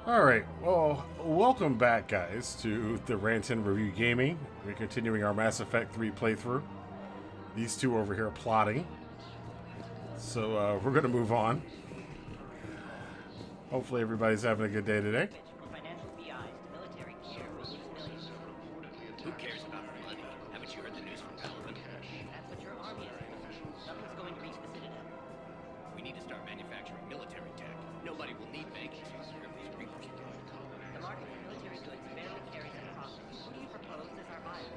Alright, well, welcome back, guys, to the Rantin Review Gaming. We're continuing our Mass Effect 3 playthrough. These two over here are plotting. So, we're going to move on. Hopefully everybody's having a good day today. Who cares about the money? Haven't you heard the news from Paladin? That's what your army is for. Nothing's going to reach the Citadel. We need to start manufacturing military tech. Nobody will need vacancies if these Reapers are going. The market for military goods barely carries a profit. Who do you propose as our buyers?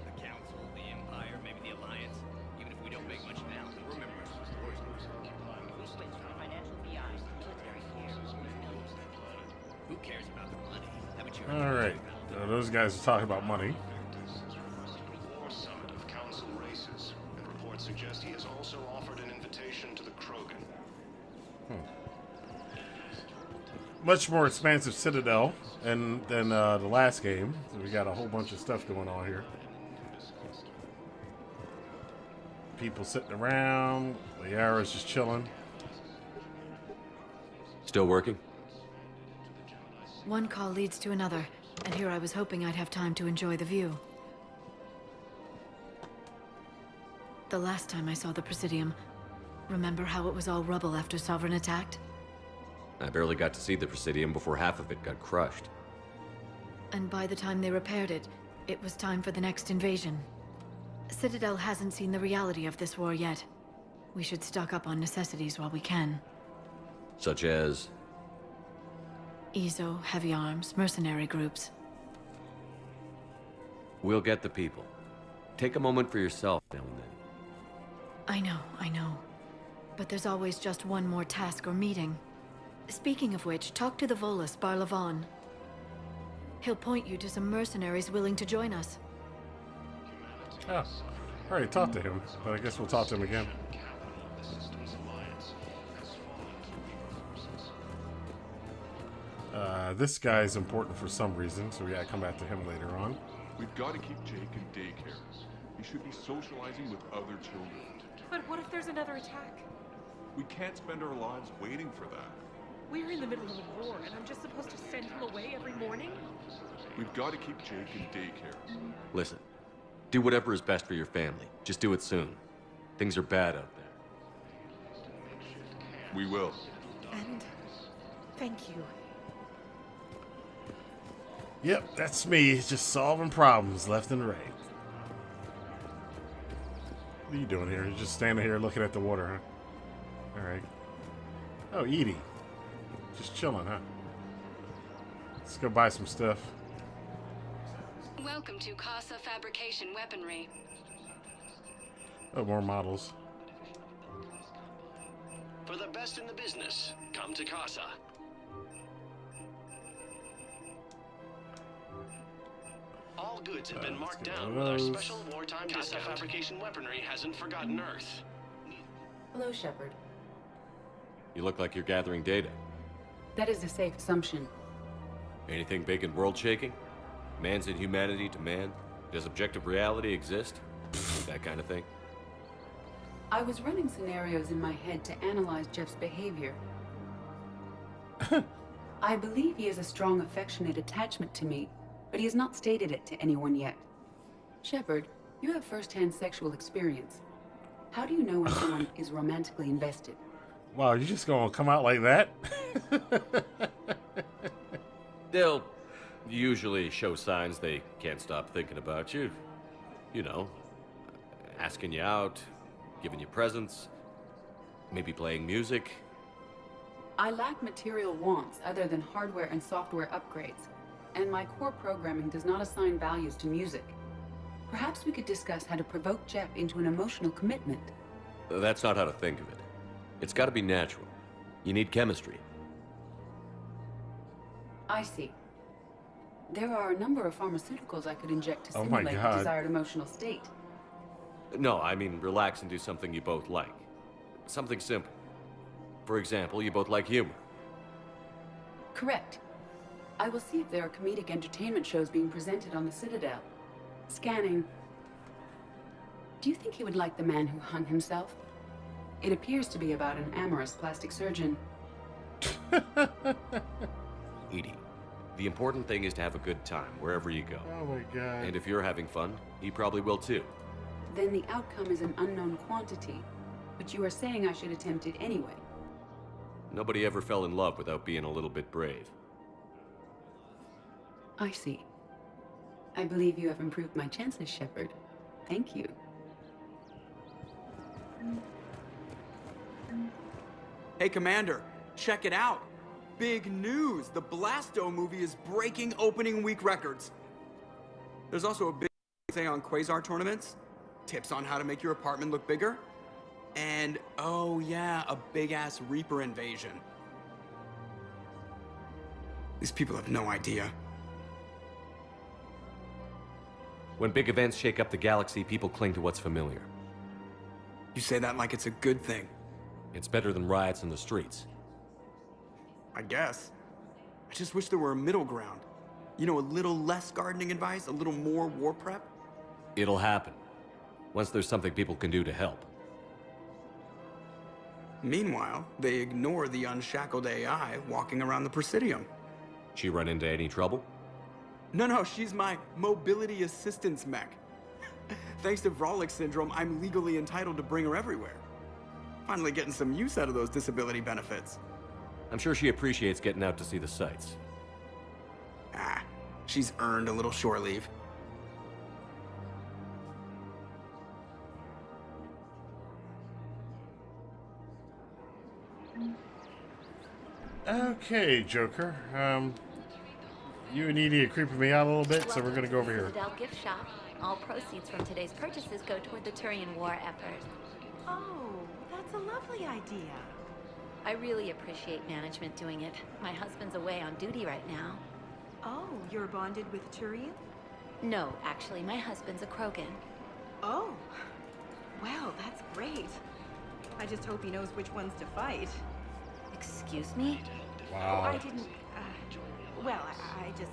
The Council, the Empire, maybe the Alliance. Even if we don't make much now, we'll remember us for wars. If we switch from financial BI to military care, we'll lose millions. Who cares about the money? Haven't you heard the Alright, those guys are talking about money. War Summit of Council races, and reports suggest he has also offered an invitation to the Krogan. Much more expansive Citadel than the last game. So we got a whole bunch of stuff going on here. People sitting around. Liara's just chilling. Still working? One call leads to another, and here I was hoping I'd have time to enjoy the view. The last time I saw the Presidium, remember how it was all rubble after Sovereign attacked? I barely got to see the Presidium before half of it got crushed. And by the time they repaired it, it was time for the next invasion. Citadel hasn't seen the reality of this war yet. We should stock up on necessities while we can. Such as... EZO, heavy arms, mercenary groups. We'll get the people. Take a moment for yourself now and then. I know. But there's always just one more task or meeting. Speaking of which, talk to the Volus, Barlavon. He'll point you to some mercenaries willing to join us. Oh, I already talked to him, but I guess we'll talk to him again. This guy's important for some reason, so we gotta come back to him later on. We've got to keep Jake in daycare. He should be socializing with other children. But what if there's another attack? We can't spend our lives waiting for that. We're in the middle of a war, and I'm just supposed to send him away every morning? We've got to keep Jake in daycare. Listen, do whatever is best for your family. Just do it soon. Things are bad out there. We will. And thank you. Yep, that's me, just solving problems left and right. What are you doing here? You're just standing here looking at the water, huh? Alright. Oh, Edie. Just chilling, huh? Let's go buy some stuff. Welcome to Casa Fabrication Weaponry. Oh, more models. For the best in the business, come to Casa. All goods have been marked down with our special wartime Casa Fabrication Weaponry hasn't forgotten Earth. Hello, Shepard. You look like you're gathering data. That is a safe assumption. Anything big and world-shaking? Man's inhumanity to man? Does objective reality exist? That kind of thing. I was running scenarios in my head to analyze Jeff's behavior. I believe he has a strong affectionate attachment to me, but he has not stated it to anyone yet. Shepard, you have first-hand sexual experience. How do you know when someone is romantically invested? Wow, you just gonna come out like that? They'll usually show signs they can't stop thinking about you. You know, asking you out, giving you presents, maybe playing music. I lack material wants other than hardware and software upgrades, and my core programming does not assign values to music. Perhaps we could discuss how to provoke Jeff into an emotional commitment. That's not how to think of it. It's got to be natural. You need chemistry. I see. There are a number of pharmaceuticals I could inject to Oh my simulate the God. desired emotional state. No, I mean relax and do something you both like. Something simple. For example, you both like humor. Correct. I will see if there are comedic entertainment shows being presented on the Citadel. Scanning. Do you think he would like The Man Who Hung Himself? It appears to be about an amorous plastic surgeon. Edie. The important thing is to have a good time, wherever you go. Oh my god. And if you're having fun, he probably will too. Then the outcome is an unknown quantity. But you are saying I should attempt it anyway. Nobody ever fell in love without being a little bit brave. I see. I believe you have improved my chances, Shepard. Thank you. Hey, Commander, check it out. Big news! The Blasto movie is breaking opening week records. There's also a big thing on Quasar tournaments, tips on how to make your apartment look bigger, and, oh yeah, a big-ass Reaper invasion. These people have no idea. When big events shake up the galaxy, people cling to what's familiar. You say that like it's a good thing. It's better than riots in the streets. I guess. I just wish there were a middle ground. You know, a little less gardening advice, a little more war prep. It'll happen. Once there's something people can do to help. Meanwhile, they ignore the unshackled AI walking around the Presidium. She run into any trouble? No, she's my mobility assistance mech. Thanks to Vrolic syndrome, I'm legally entitled to bring her everywhere. Finally getting some use out of those disability benefits. I'm sure she appreciates getting out to see the sights. Ah, she's earned a little shore leave. Okay, Joker. You and Edie are creeping me out a little bit, so we're gonna go over here. Citadel gift shop. All proceeds from today's purchases go toward the Turian War effort. Oh, that's a lovely idea. I really appreciate management doing it. My husband's away on duty right now. Oh, you're bonded with Turian? No, actually, my husband's a Krogan. Oh, well, that's great. I just hope he knows which ones to fight. Excuse me? Wow. Oh, I didn't, well, I just...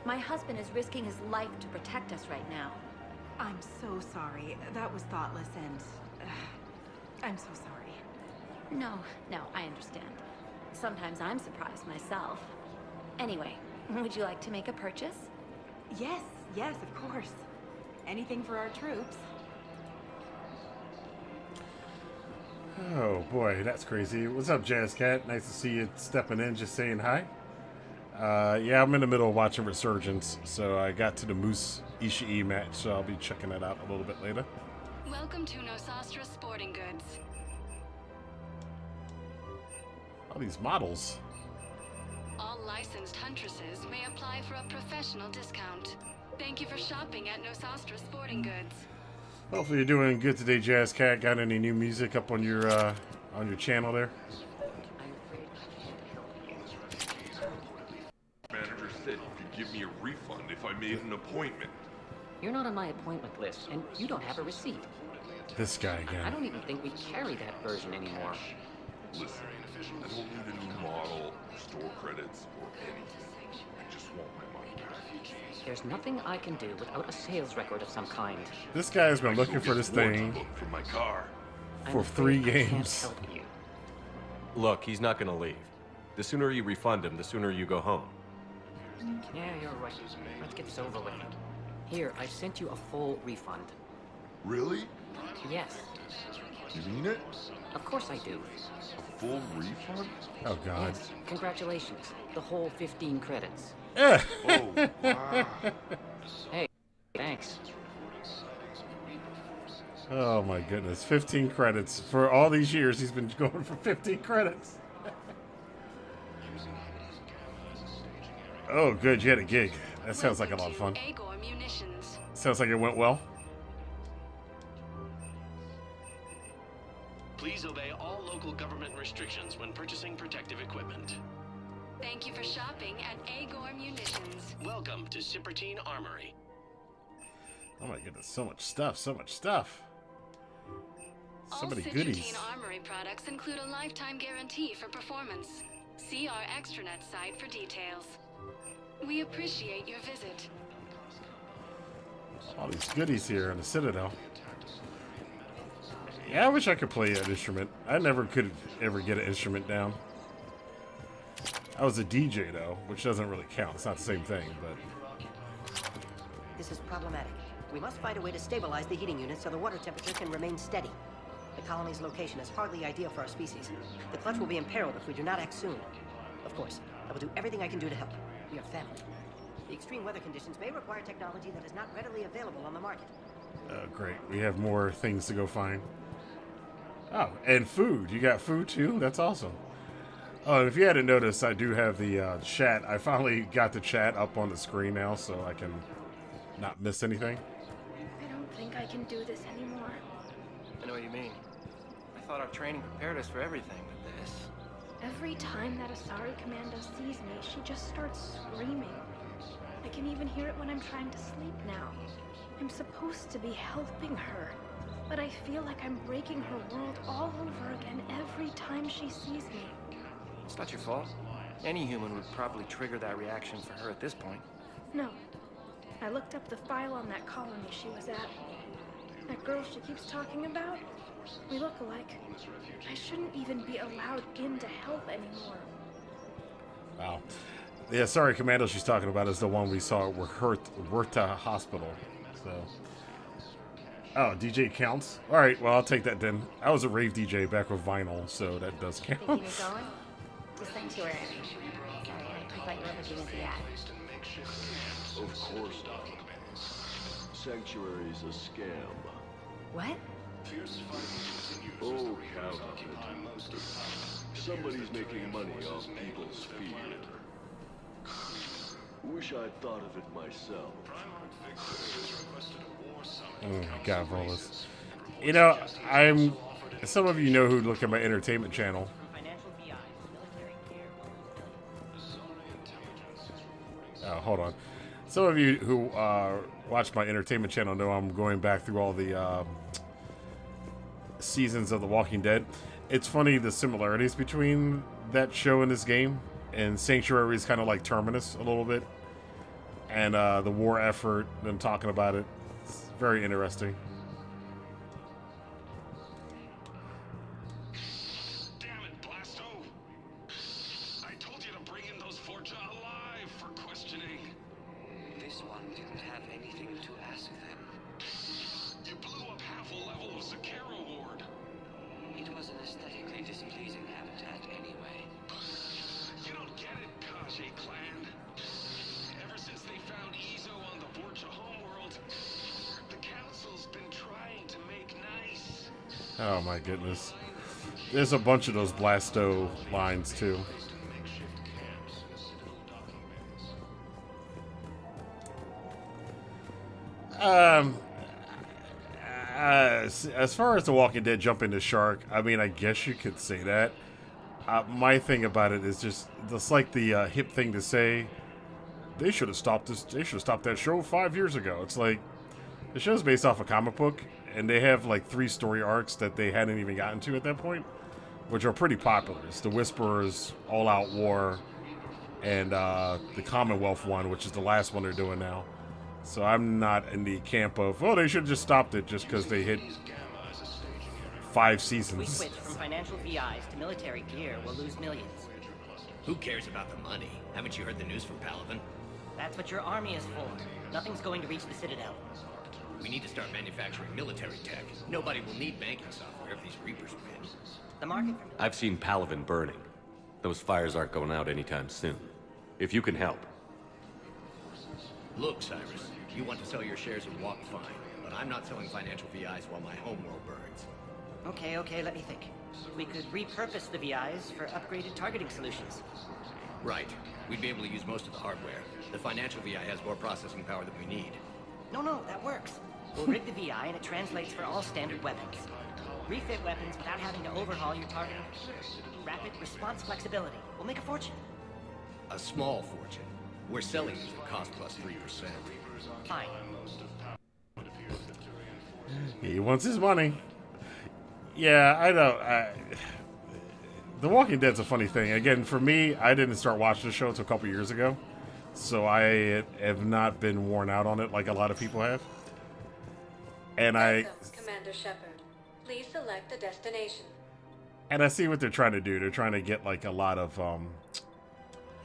My husband is risking his life to protect us right now. I'm so sorry. That was thoughtless and... I'm so sorry. No, I understand. Sometimes I'm surprised myself. Anyway, would you like to make a purchase? Yes, of course. Anything for our troops. Oh boy, that's crazy. What's up, Jazz Cat? Nice to see you stepping in, just saying hi. Yeah, I'm in the middle of watching Resurgence, so I got to the Moose Ishii match, so I'll be checking that out a little bit later. Welcome to Nosastra Sporting Goods. All these models. All licensed huntresses may apply for a professional discount. Thank you for shopping at Nosastra Sporting Goods. Hopefully you're doing good today, Jazz Cat. Got any new music up on your channel there? Manager said you could give me a refund if I made an appointment. You're not on my appointment list, and you don't have a receipt. This guy I again. don't even think we carry that version anymore. Listen, I don't need a new model, store credits, or anything. I just want my money back. There's nothing I can do without a sales record of some kind. This guy has been looking for this thing For my car. for 3 games. Help you. Look, he's not gonna leave. The sooner you refund him, the sooner you go home. Yeah, you're right. Let's get this over with. Here, I sent you a full refund. Really? Yes, You mean it? of course I do. A full refund? Oh god. Yes, congratulations. The whole 15 credits. Eh. Oh, wow. Hey, thanks. Oh my goodness. 15 credits. For all these years, he's been going for 15 credits. Oh, good. You had a gig. That sounds like a lot of fun. Agor Munitions. Sounds like it went well. Please obey all local government restrictions when purchasing protective equipment. Thank you for shopping at Agor Munitions. Welcome to Cypertine Armory. Oh my goodness. So much stuff. So much stuff. So All many Citrotine goodies. Armory products include a lifetime guarantee for performance. See our extranet site for details. We appreciate your visit. All these goodies here in the Citadel. Yeah, I wish I could play an instrument. I never could ever get an instrument down. I was a DJ though, which doesn't really count. It's not the same thing, but This is problematic. We must find a way to stabilize the heating unit so the water temperature can remain steady. The colony's location is hardly ideal for our species. The clutch will be imperiled if we do not act soon. Of course, I will do everything I can do to help. We are family. The extreme weather conditions may require technology that is not readily available on the market. great. We have more things to go find. Oh, and food. You got food too? That's awesome. Oh, and if you hadn't noticed, I do have the chat. I finally got the chat up on the screen now, so I can not miss anything. I don't think I can do this anymore. I know what you mean. I thought our training prepared us for everything, but this... Every time that Asari Commando sees me, she just starts screaming. I can even hear it when I'm trying to sleep now. I'm supposed to be helping her, but I feel like I'm breaking her world all over again every time she sees me. It's not your fault. Any human would probably trigger that reaction for her at this point. No. I looked up the file on that colony she was at. That girl she keeps talking about? We look alike. I shouldn't even be allowed in to help anymore. Wow. Yeah, sorry, Commando she's talking about is the one we saw at Huerta Hospital. So, oh, DJ counts? All right, well, I'll take that then. I was a rave DJ back with vinyl, so that does count. Think you were going? To Sanctuary. Sorry, I thought you were looking at the ad. Of course not. Sanctuary's a scam. What? Oh, Captain. Somebody's making money off people's fear. Wish I'd thought of it myself. Oh my God, Volus. You know, some of you know who look at my entertainment channel. Oh, hold on. Some of you who watch my entertainment channel know I'm going back through all the seasons of The Walking Dead. It's funny the similarities between that show and this game. And Sanctuary is kind of like Terminus a little bit. And the war effort, them talking about it. It's very interesting. Damn it, Blasto! I told you to bring in those Forja alive for questioning. This one didn't have anything to ask them. You blew up half a level of Zakero Ward. It was an aesthetically displeasing habitat anyway. You don't get it, Kaji clan. Ever since they found Izo on the Forja homeworld, the council's been trying to make nice. Oh my goodness. There's a bunch of those Blasto lines too. As far as The Walking Dead jumping the shark, I mean, I guess you could say that. My thing about it is just, it's like the hip thing to say. They should have stopped this. They should have stopped that show 5 years ago. It's like the show's based off a comic book, and they have like 3 story arcs that they hadn't even gotten to at that point, which are pretty popular. It's the Whisperers, All Out War, and the Commonwealth one, which is the last one they're doing now. So I'm not in the camp of, oh, they should have just stopped it just because they hit 5 seasons. If we switch from financial VIs to military gear, we'll lose millions. Who cares about the money? Haven't you heard the news from Palaven? That's what your army is for. Nothing's going to reach the Citadel. We need to start manufacturing military tech. Nobody will need banking software if these Reapers win. The market for... I've seen Palaven burning. Those fires aren't going out anytime soon. If you can help. Look, Cyrus, you want to sell your shares in Walk fine, but I'm not selling financial VIs while my homeworld burns. Okay, let me think. We could repurpose the VIs for upgraded targeting solutions. Right. We'd be able to use most of the hardware. The financial VI has more processing power than we need. No, that works. We'll rig the VI and it translates for all standard weapons. Refit weapons without having to overhaul your targeting. Rapid response flexibility. We'll make a fortune. A small fortune. We're selling these at cost plus 3%. Fine. He wants his money. Yeah, I know. The Walking Dead's a funny thing. Again, for me, I didn't start watching the show until a couple years ago. So I have not been worn out on it like a lot of people have. And Commander Shepard, please select a destination. And I see what they're trying to do. They're trying to get like a lot of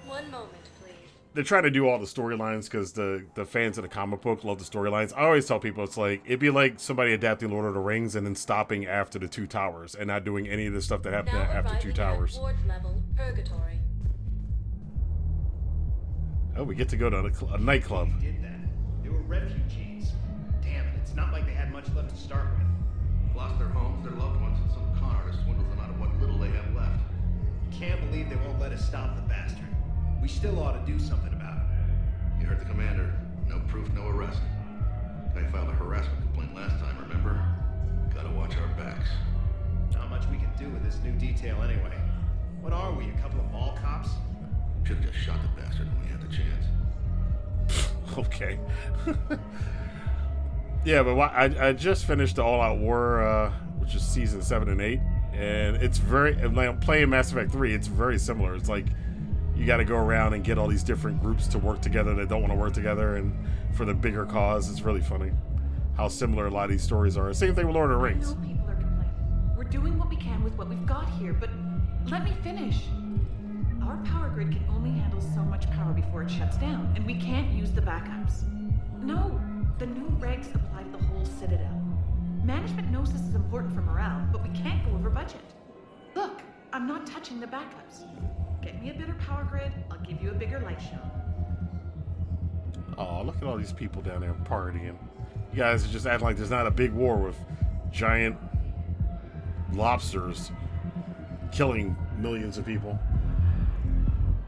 One moment, please. They're trying to do all the storylines because the fans of the comic book love the storylines. I always tell people it's like it'd be like somebody adapting Lord of the Rings and then stopping after the Two Towers and not doing any of the stuff that happened Now after Two arriving Towers. at ward level purgatory. Oh, we get to go to a nightclub. They did that. They were refugees. Damn it, it's not like they had much left to start with. Lost their homes, their loved ones, and some con artist swindles them out of what little they have left. Can't believe they won't let us stop the bastard. We still ought to do something about it. You heard the commander. No proof, no arrest. Guy filed a harassment complaint last time, remember? Gotta watch our backs. Not much we can do with this new detail anyway. What are we, a couple of mall cops? Should've just shot the bastard when we had the chance. Okay. Yeah, but I just finished the All Out War, which is season 7 and 8, and it's like playing Mass Effect 3. It's very similar. It's like you got to go around and get all these different groups to work together that don't want to work together, and for the bigger cause. It's really funny how similar a lot of these stories are. Same thing with Lord of the Rings. I know people are complaining. We're doing what we can with what we've got here, but let me finish. Our power grid can only handle so much power before it shuts down, and we can't use the backups. No, the new regs apply to the whole Citadel. Management knows this is important for morale, but we can't go over budget. Look, I'm not touching the backups. Get me a better power grid, I'll give you a bigger light show. Oh, look at all these people down there partying. You guys are just acting like there's not a big war with giant lobsters killing millions of people.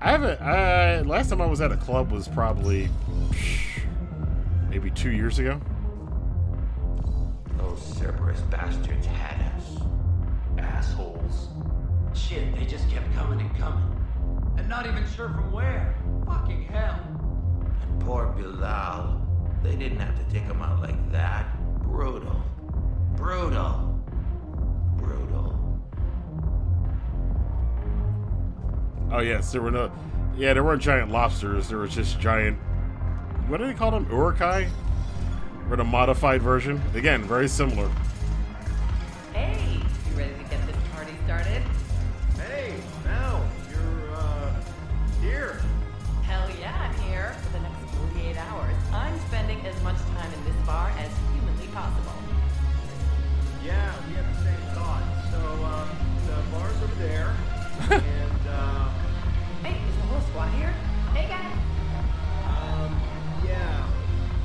I haven't. Last time I was at a club was probably maybe 2 years ago. Those Cerberus bastards had us. Assholes. Shit, they just kept coming and coming. And not even sure from where. Fucking hell. And poor Bilal. They didn't have to take him out like that. Brutal. Brutal. Brutal. Oh yes, there weren't giant lobsters. There was just giant. What do they call them? Urukai? Or the modified version? Again, very similar. Hey, you ready to get this party started? Hey, Mel, you're here. Hell yeah, I'm here for the next 48 hours. I'm spending as much time in this bar as humanly possible. Yeah, we have the same thought. So, the bar's over there, and, Hey, is the whole squad here? Hey, guys. yeah,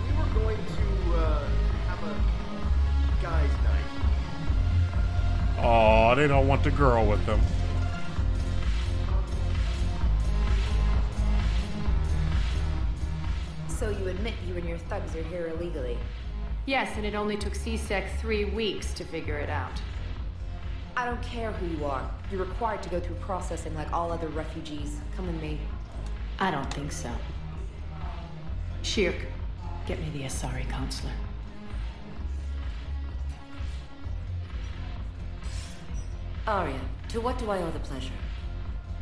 we were going to, have a guys' night. Oh, they don't want the girl with them. So you admit you and your thugs are here illegally? Yes, and it only took C-Sec 3 weeks to figure it out. I don't care who you are. You're required to go through processing like all other refugees. Come with me. I don't think so. Shirk, get me the Asari counselor. Arya, to what do I owe the pleasure?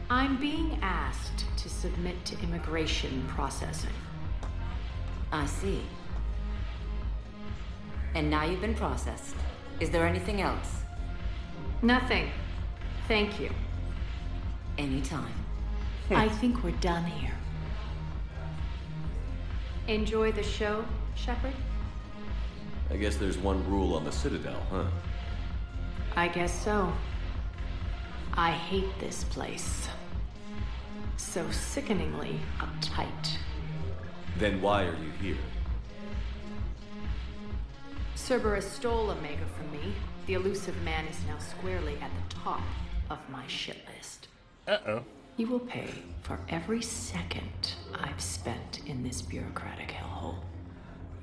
I'm being asked to submit to immigration processing. I see. And now you've been processed. Is there anything else? Nothing. Thank you. Anytime. I think we're done here. Enjoy the show, Shepard? I guess there's one rule on the Citadel, huh? I guess so. I hate this place. So sickeningly uptight. Then why are you here? Cerberus stole Omega from me. The elusive man is now squarely at the top of my shit list. Uh-oh. You will pay for every second I've spent in this bureaucratic hellhole.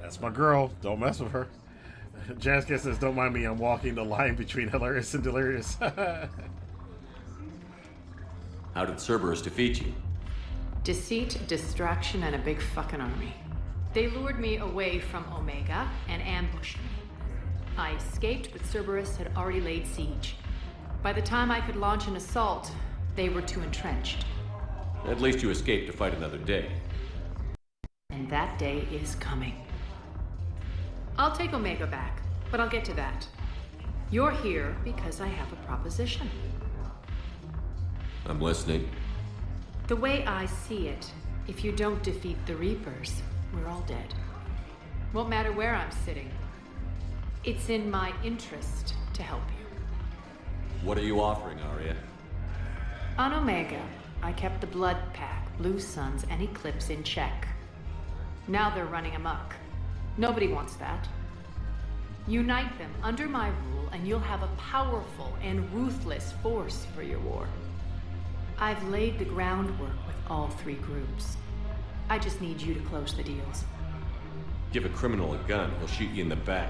That's my girl. Don't mess with her. Jaska says, don't mind me, I'm walking the line between hilarious and delirious. How did Cerberus defeat you? Deceit, distraction, and a big fucking army. They lured me away from Omega and ambushed me. I escaped, but Cerberus had already laid siege. By the time I could launch an assault, they were too entrenched. At least you escaped to fight another day. And that day is coming. I'll take Omega back, but I'll get to that. You're here because I have a proposition. I'm listening. The way I see it, if you don't defeat the Reapers, we're all dead. Won't matter where I'm sitting. It's in my interest to help you. What are you offering, Arya? On Omega, I kept the Blood Pack, Blue Suns, and Eclipse in check. Now they're running amok. Nobody wants that. Unite them under my rule, and you'll have a powerful and ruthless force for your war. I've laid the groundwork with all three groups. I just need you to close the deals. Give a criminal a gun, he'll shoot you in the back.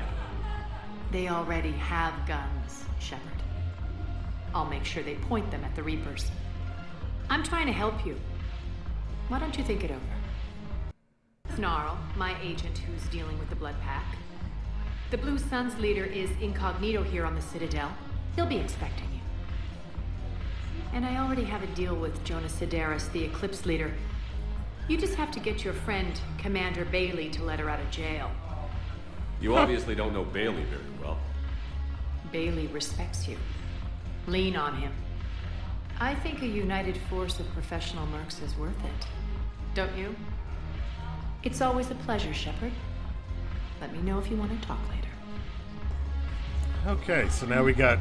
They already have guns, Shepard. I'll make sure they point them at the Reapers. I'm trying to help you. Why don't you think it over? Snarl, my agent who's dealing with the Blood Pack. The Blue Suns leader is incognito here on the Citadel. He'll be expecting you. And I already have a deal with Jonas Sidaris, the Eclipse leader. You just have to get your friend, Commander Bailey, to let her out of jail. You obviously don't know Bailey very well. Bailey respects you. Lean on him. I think a united force of professional mercs is worth it. Don't you? It's always a pleasure, Shepard. Let me know if you want to talk later. Okay, so now we get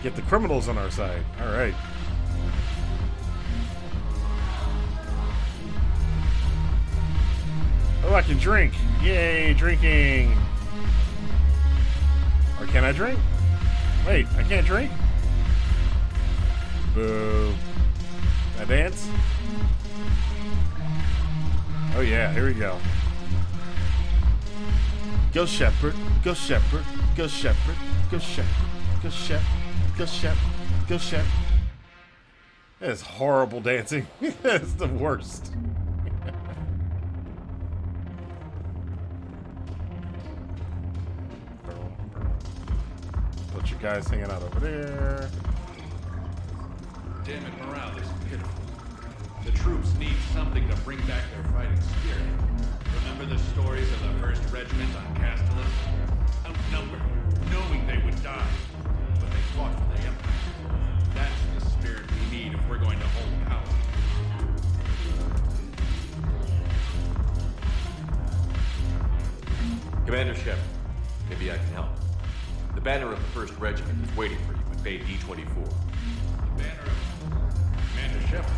the criminals on our side. All right. Oh, I can drink. Yay, drinking. Or can I drink? Wait, I can't drink? Boo. Can I dance? Oh yeah, here we go. Go Shepard, go Shepard, go Shepard, go Shepard, go Shepard, go Shepard, go Shepard. That is horrible dancing. That's the worst. Put your guys hanging out over there. Damn it, morale is pitiful. The troops need something to bring back their fighting spirit. Remember the stories of the 1st Regiment on Castellan? Outnumbered, knowing they would die, but they fought for the Empire. That's the spirit we need if we're going to hold power. Commander Shepard, maybe I can help. The banner of the 1st Regiment is waiting for you at Bay D-24. The banner of Commander Shepard.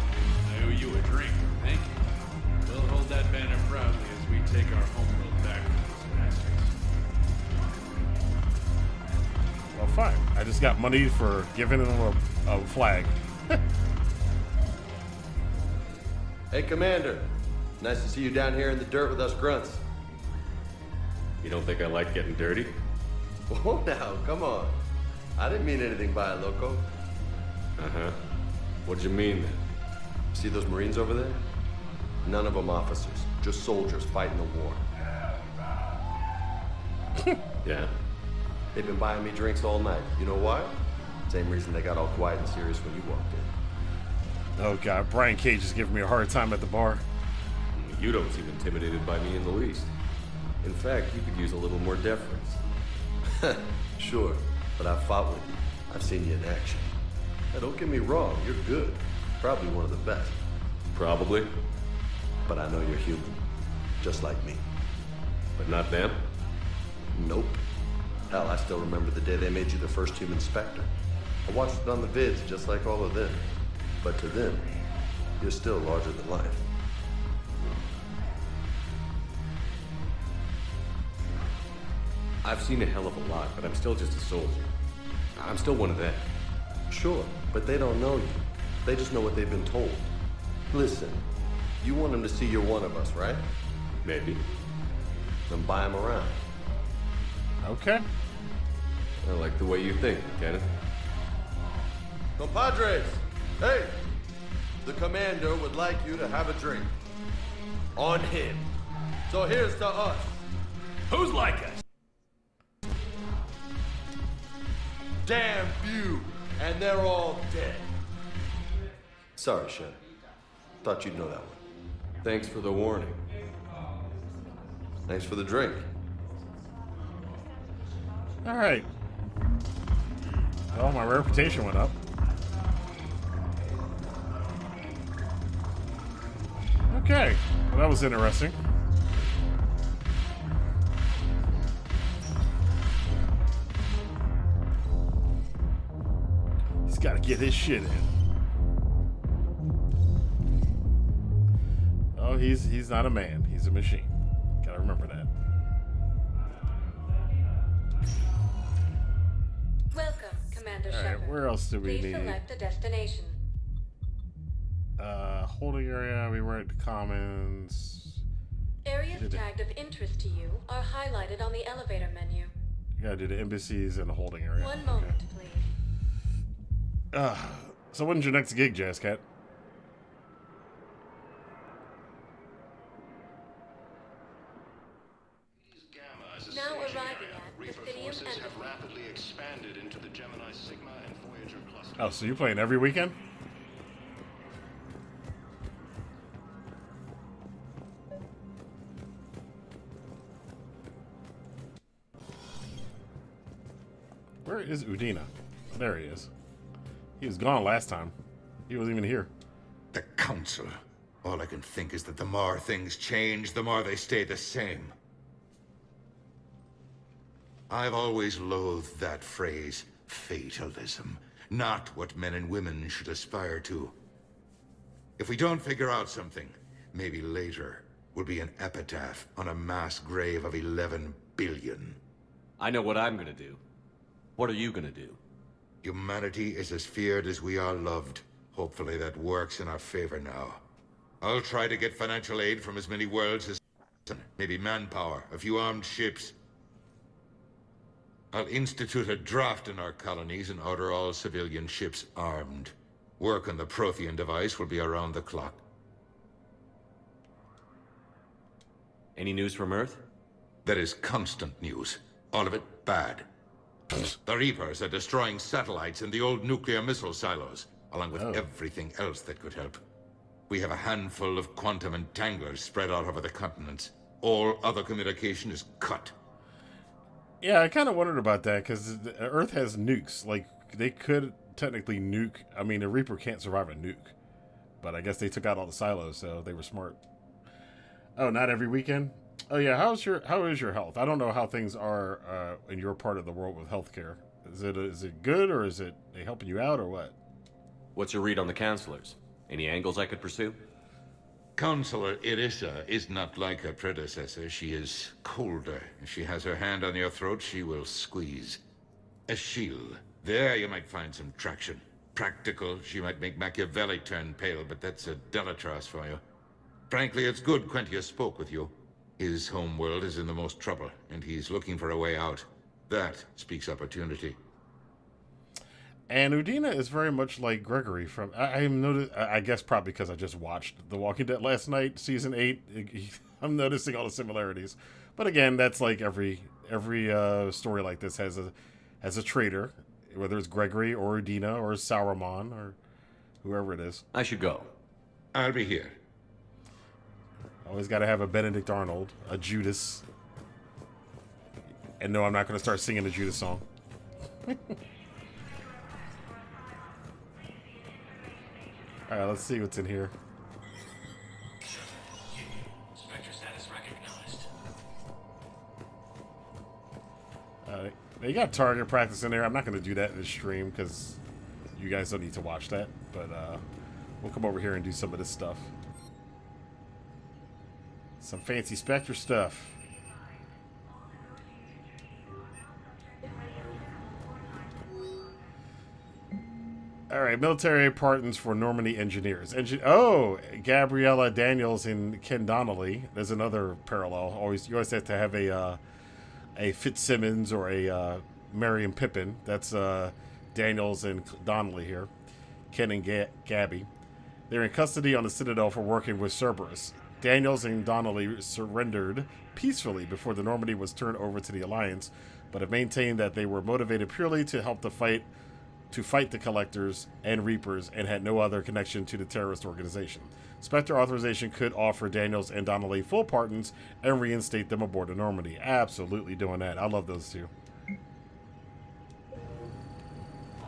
I owe you a drink. Thank you. We'll hold that banner proudly as we take our homeworld back from these bastards. Well, fine. I just got money for giving them a flag. Hey, Commander. Nice to see you down here in the dirt with us grunts. You don't think I like getting dirty? Oh, now, come on. I didn't mean anything by it, loco. Uh-huh. What'd you mean, then? See those Marines over there? None of them officers, just soldiers fighting the war. Yeah? They've been buying me drinks all night. You know why? Same reason they got all quiet and serious when you walked in. Oh god, Brian Cage is giving me a hard time at the bar. You don't seem intimidated by me in the least. In fact, you could use a little more deference. Sure, but I've fought with you. I've seen you in action. Now, don't get me wrong, you're good. Probably one of the best. Probably. But I know you're human. Just like me. But not them? Nope. Hell, I still remember the day they made you the first human Spectre. I watched it on the vids, just like all of them. But to them, you're still larger than life. I've seen a hell of a lot, but I'm still just a soldier. I'm still one of them. Sure, but they don't know you. They just know what they've been told. Listen, you want them to see you're one of us, right? Maybe. Then buy them around. Okay. I like the way you think, Lieutenant. Compadres! Hey! The commander would like you to have a drink. On him. So here's to us. Who's like us? Damn few, and they're all dead. Sorry, Shen. Thought you'd know that one. Thanks for the warning. Thanks for the drink. All right. Well, my reputation went up. Okay, well, that was interesting. He's got to get his shit in. Oh, he's not a man. He's a machine. Gotta remember that. Welcome, Commander All right, Shepard. where else do we Please need? select a destination. Holding area. We were at the commons. Areas tagged of interest to you are highlighted on the elevator menu. You gotta do the embassies and the holding area. One moment, please. So when's your next gig, Jazzcat? Now arriving at Reaper Presidium forces have Embassy. rapidly expanded into the Gemini Sigma and Voyager clusters. Oh, so you're playing every weekend? Where is Udina? There he is. He was gone last time. He wasn't even here. The Council. All I can think is that the more things change, the more they stay the same. I've always loathed that phrase, fatalism. Not what men and women should aspire to. If we don't figure out something, maybe later will be an epitaph on a mass grave of 11 billion. I know what I'm gonna do. What are you gonna do? Humanity is as feared as we are loved. Hopefully that works in our favor now. I'll try to get financial aid from as many worlds as maybe manpower, a few armed ships. I'll institute a draft in our colonies and order all civilian ships armed. Work on the Prothean device will be around the clock. Any news from Earth? There is constant news. All of it bad. The Reapers are destroying satellites and the old nuclear missile silos, along with everything else that could help. We have a handful of quantum entanglers spread out over the continents. All other communication is cut. Yeah, I kind of wondered about that, because Earth has nukes. Like, they could technically nuke. I mean, a Reaper can't survive a nuke. But I guess they took out all the silos, so they were smart. Oh, not every weekend? Oh, yeah, how is your health? I don't know how things are in your part of the world with healthcare. Is it good, or is it they helping you out, or what? What's your read on the counselors? Any angles I could pursue? Counselor Irissa is not like her predecessor. She is colder. If she has her hand on your throat, she will squeeze. Achille. There you might find some traction. Practical, she might make Machiavelli turn pale, but that's a Delatras for you. Frankly, it's good Quentius spoke with you. His home world is in the most trouble, and he's looking for a way out. That speaks opportunity. And Udina is very much like Gregory from... I guess probably because I just watched The Walking Dead last night, Season 8. I'm noticing all the similarities. But again, that's like every story like this has a traitor, whether it's Gregory or Udina or Sauron or whoever it is. I should go. I'll be here. Always got to have a Benedict Arnold, a Judas. And no, I'm not going to start singing the Judas song. Alright, let's see what's in here. Spectre status recognized. They got target practice in there. I'm not going to do that in the stream because you guys don't need to watch that. But we'll come over here and do some of this stuff. Some fancy Spectre stuff. Alright, military partners for Normandy engineers. Gabriella Daniels and Ken Donnelly. There's another parallel. You always have to have a Fitzsimmons or a Merriam Pippin. That's Daniels and Donnelly here. Ken and Gabby. They're in custody on the Citadel for working with Cerberus. Daniels and Donnelly surrendered peacefully before the Normandy was turned over to the Alliance, but have maintained that they were motivated purely to help fight the Collectors and Reapers and had no other connection to the terrorist organization. Spectre authorization could offer Daniels and Donnelly full pardons and reinstate them aboard the Normandy. Absolutely doing that. I love those two.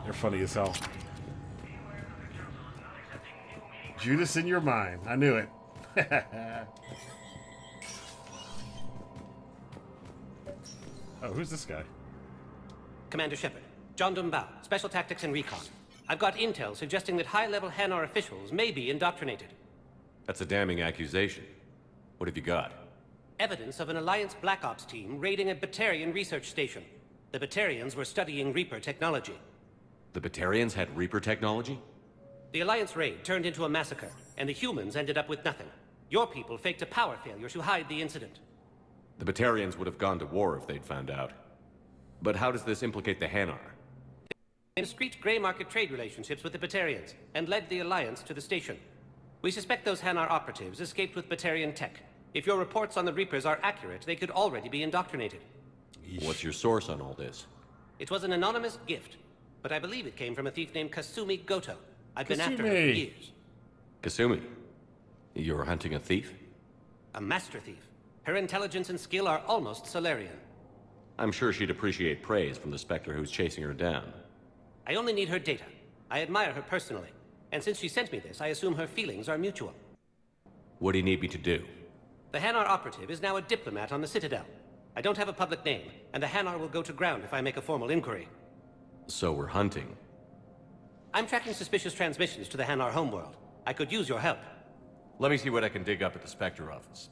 They're funny as hell. Judas in your mind. I knew it. Oh, who's this guy? Commander Shepard, John Dumbao, Special Tactics and Recon. I've got intel suggesting that high-level Hanar officials may be indoctrinated. That's a damning accusation. What have you got? Evidence of an Alliance Black Ops team raiding a Batarian research station. The Batarians were studying Reaper technology. The Batarians had Reaper technology? The Alliance raid turned into a massacre, and the humans ended up with nothing. Your people faked a power failure to hide the incident. The Batarians would have gone to war if they'd found out. But how does this implicate the Hanar? They discreet gray market trade relationships with the Batarians, and led the Alliance to the station. We suspect those Hanar operatives escaped with Batarian tech. If your reports on the Reapers are accurate, they could already be indoctrinated. What's your source on all this? It was an anonymous gift, but I believe it came from a thief named Kasumi Goto. I've been after her for years. Kasumi? You're hunting a thief? A master thief. Her intelligence and skill are almost Solarian. I'm sure she'd appreciate praise from the Spectre who's chasing her down. I only need her data. I admire her personally. And since she sent me this, I assume her feelings are mutual. What do you need me to do? The Hanar operative is now a diplomat on the Citadel. I don't have a public name, and the Hanar will go to ground if I make a formal inquiry. So we're hunting. I'm tracking suspicious transmissions to the Hanar homeworld. I could use your help. Let me see what I can dig up at the Spectre office.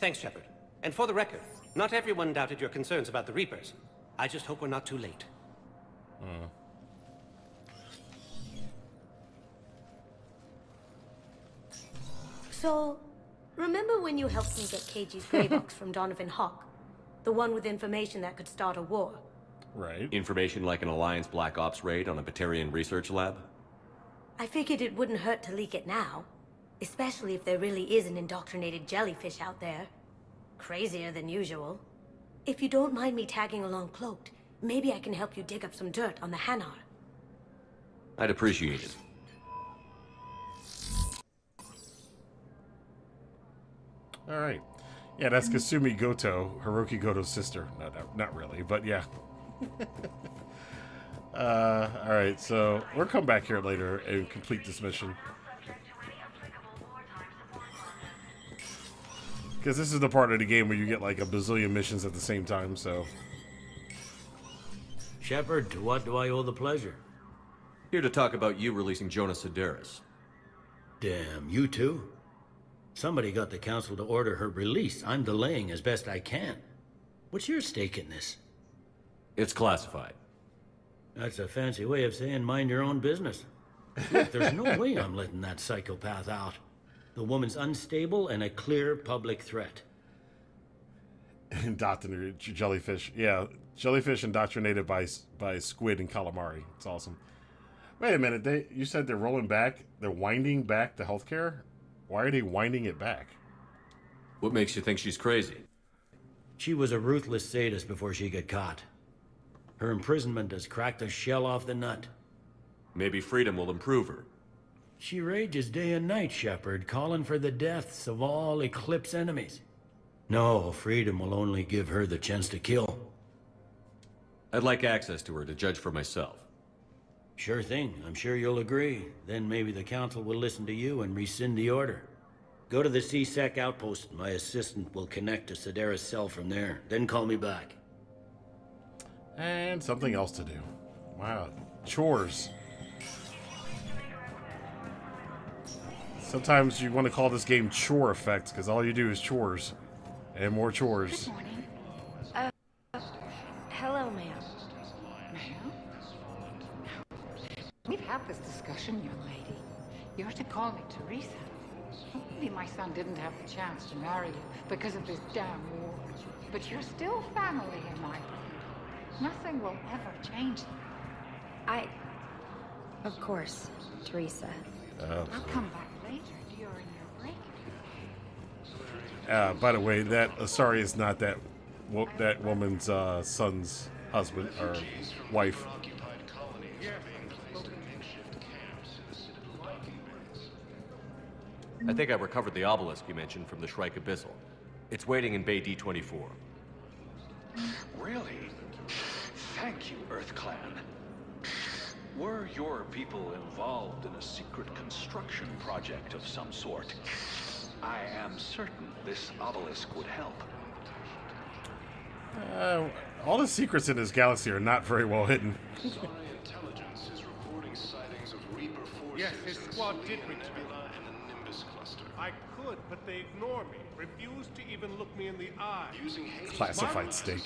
Thanks, Shepard. And for the record, not everyone doubted your concerns about the Reapers. I just hope we're not too late. So, remember when you helped me get KG's grey box from Donovan Hawk? The one with information that could start a war? Right. Information like an Alliance Black Ops raid on a Batarian research lab? I figured it wouldn't hurt to leak it now. Especially if there really is an indoctrinated jellyfish out there. Crazier than usual. If you don't mind me tagging along cloaked, maybe I can help you dig up some dirt on the Hanar. I'd appreciate it. All right. Yeah, that's Kasumi Goto, Hiroki Goto's sister. No, not really, but yeah. All right, so we'll come back here later and complete this mission. Because this is the part of the game where you get like a bazillion missions at the same time, so... Shepard, to what do I owe the pleasure? Here to talk about you releasing Jonas Cerberus. Damn, you too? Somebody got the council to order her release. I'm delaying as best I can. What's your stake in this? It's classified. That's a fancy way of saying mind your own business. Look, there's no way I'm letting that psychopath out. The woman's unstable and a clear public threat. Indoctrinated jellyfish. Yeah, jellyfish indoctrinated by squid and calamari. It's awesome. Wait a minute. You said they're rolling back. They're winding back the healthcare? Why are they winding it back? What makes you think she's crazy? She was a ruthless sadist before she got caught. Her imprisonment has cracked the shell off the nut. Maybe freedom will improve her. She rages day and night, Shepard, calling for the deaths of all Eclipse enemies. No, freedom will only give her the chance to kill. I'd like access to her to judge for myself. Sure thing. I'm sure you'll agree. Then maybe the council will listen to you and rescind the order. Go to the C-Sec outpost. My assistant will connect to Sedera's cell from there. Then call me back. And something else to do. Wow. Chores. Sometimes you want to call this game Chore Effect, because all you do is chores. And more chores. Good morning. Hello, ma'am. Ma'am? We've had this discussion, young lady. You're to call me Teresa. Maybe my son didn't have the chance to marry you because of this damn war. But you're still family in my book. Nothing will ever change that. Of course, Teresa. I'll come back later during your break. By the way, that Asari is not that woman's son's husband or wife. I think I recovered the obelisk you mentioned from the Shrike Abyssal. It's waiting in Bay D-24. Really? Thank you, Earth Clan. Were your people involved in a secret construction project of some sort? I am certain this obelisk would help. All the secrets in this galaxy are not very well hidden. Intelligence is reporting sightings of Reaper forces. Yes, his squad did return. And the Nimbus cluster. I could, but they ignore me. Refuse to even look me in the eye. Using Hades' Classified state.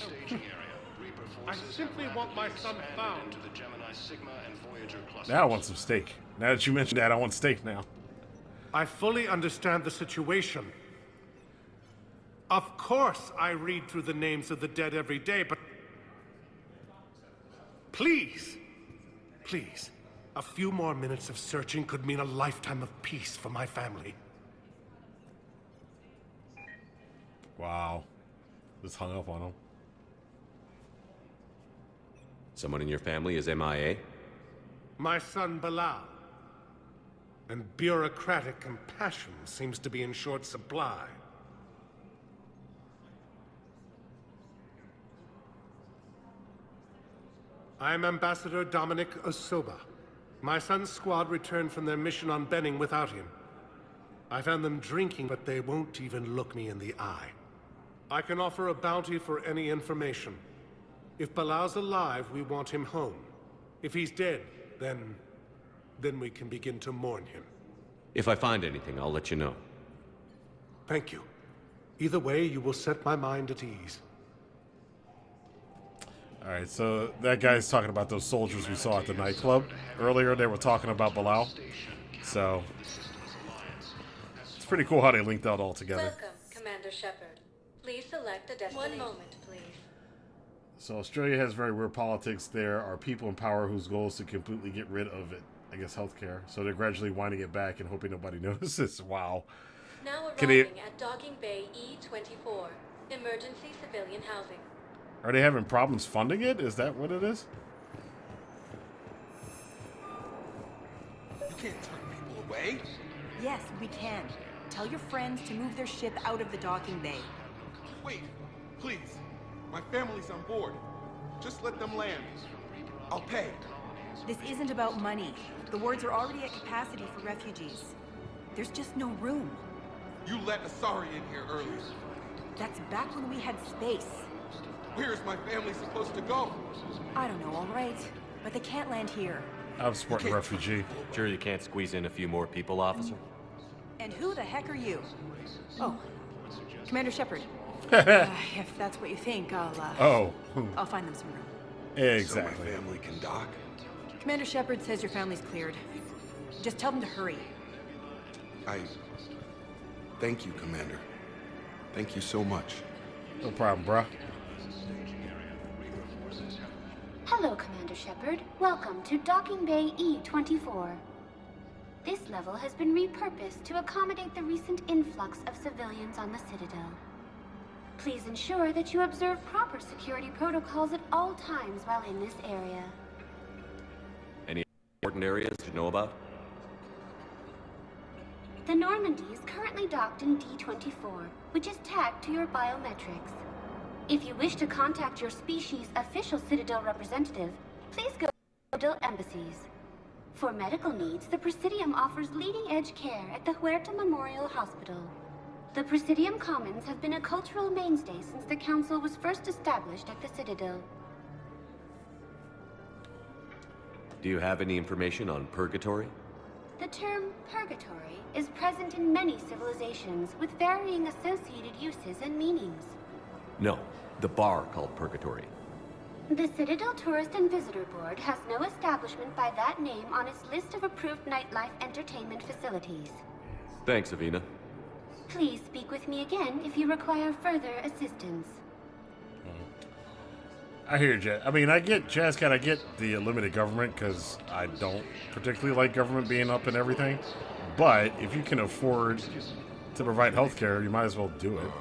I simply want my son found. To the Gemini Sigma and Voyager clusters. Now I want some steak. Now that you mentioned that, I want steak now. I fully understand the situation. Of course I read through the names of the dead every day, but... Please, please, a few more minutes of searching could mean a lifetime of peace for my family. Wow. Just hung up on him. Someone in your family is MIA? My son Bilal. And bureaucratic compassion seems to be in short supply. I am Ambassador Dominic Osoba. My son's squad returned from their mission on Benning without him. I found them drinking, but they won't even look me in the eye. I can offer a bounty for any information. If Bilal's alive, we want him home. If he's dead, then we can begin to mourn him. If I find anything, I'll let you know. Thank you. Either way, you will set my mind at ease. Alright, so that guy's talking about those soldiers we saw at the nightclub. Earlier, they were talking about Bilal. So, it's pretty cool how they linked that all together. Welcome, Commander Shepard. Please select a destination. 1 moment, please. So Australia has very weird politics. There are people in power whose goal is to completely get rid of it. I guess healthcare. So they're gradually winding it back and hoping nobody notices. Wow. Now arriving at Docking Bay E-24. Emergency civilian housing. Are they having problems funding it? Is that what it is? You can't turn people away. Yes, we can. Tell your friends to move their ship out of the docking bay. Wait, please. My family's on board. Just let them land. I'll pay. This isn't about money. The wards are already at capacity for refugees. There's just no room. You let Asari in here earlier. That's back when we had space. Where is my family supposed to go? I don't know, all right. But they can't land here. I'm supporting a refugee. Sure you can't squeeze in a few more people, officer? And who the heck are you? Oh, Commander Shepard. If that's what you think, I'll find them some room. Exactly. So my family can dock? Commander Shepard says your family's cleared. Just tell them to hurry. Thank you, Commander. Thank you so much. No problem, bruh. Hello, Commander Shepard. Welcome to Docking Bay E-24. This level has been repurposed to accommodate the recent influx of civilians on the Citadel. Please ensure that you observe proper security protocols at all times while in this area. Any important areas to know about? The Normandy is currently docked in D-24, which is tagged to your biometrics. If you wish to contact your species' official Citadel representative, please go to Citadel embassies. For medical needs, the Presidium offers leading-edge care at the Huerta Memorial Hospital. The Presidium Commons have been a cultural mainstay since the Council was first established at the Citadel. Do you have any information on purgatory? The term purgatory is present in many civilizations with varying associated uses and meanings. No, the bar called purgatory. The Citadel Tourist and Visitor Board has no establishment by that name on its list of approved nightlife entertainment facilities. Thanks, Avina. Please speak with me again if you require further assistance. I hear you, I mean, I get, Jazzcat, I get the limited government because I don't particularly like government being up in everything. But if you can afford to provide healthcare, you might as well do it.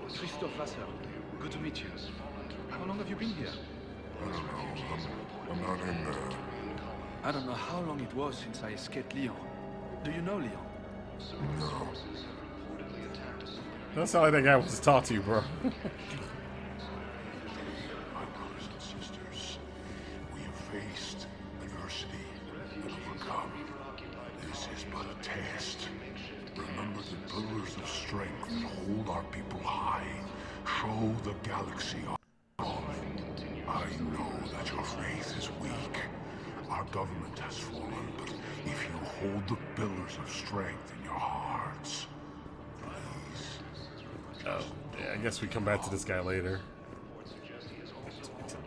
Christophe Vassar, good to meet you. How long have you been here? I don't know. I'm not in there. I don't know how long it was since I escaped Lyon. Do you know Lyon? No. That's how I think I was to talk to you, bro. My brothers and sisters, we have faced adversity and overcome. This is but a test. Remember the pillars of strength that hold our people high. Show the galaxy on. I know that your faith is weak. Our government has fallen, but if you hold the pillars of strength in your hearts, please. Oh, yeah, I guess we come back to this guy later.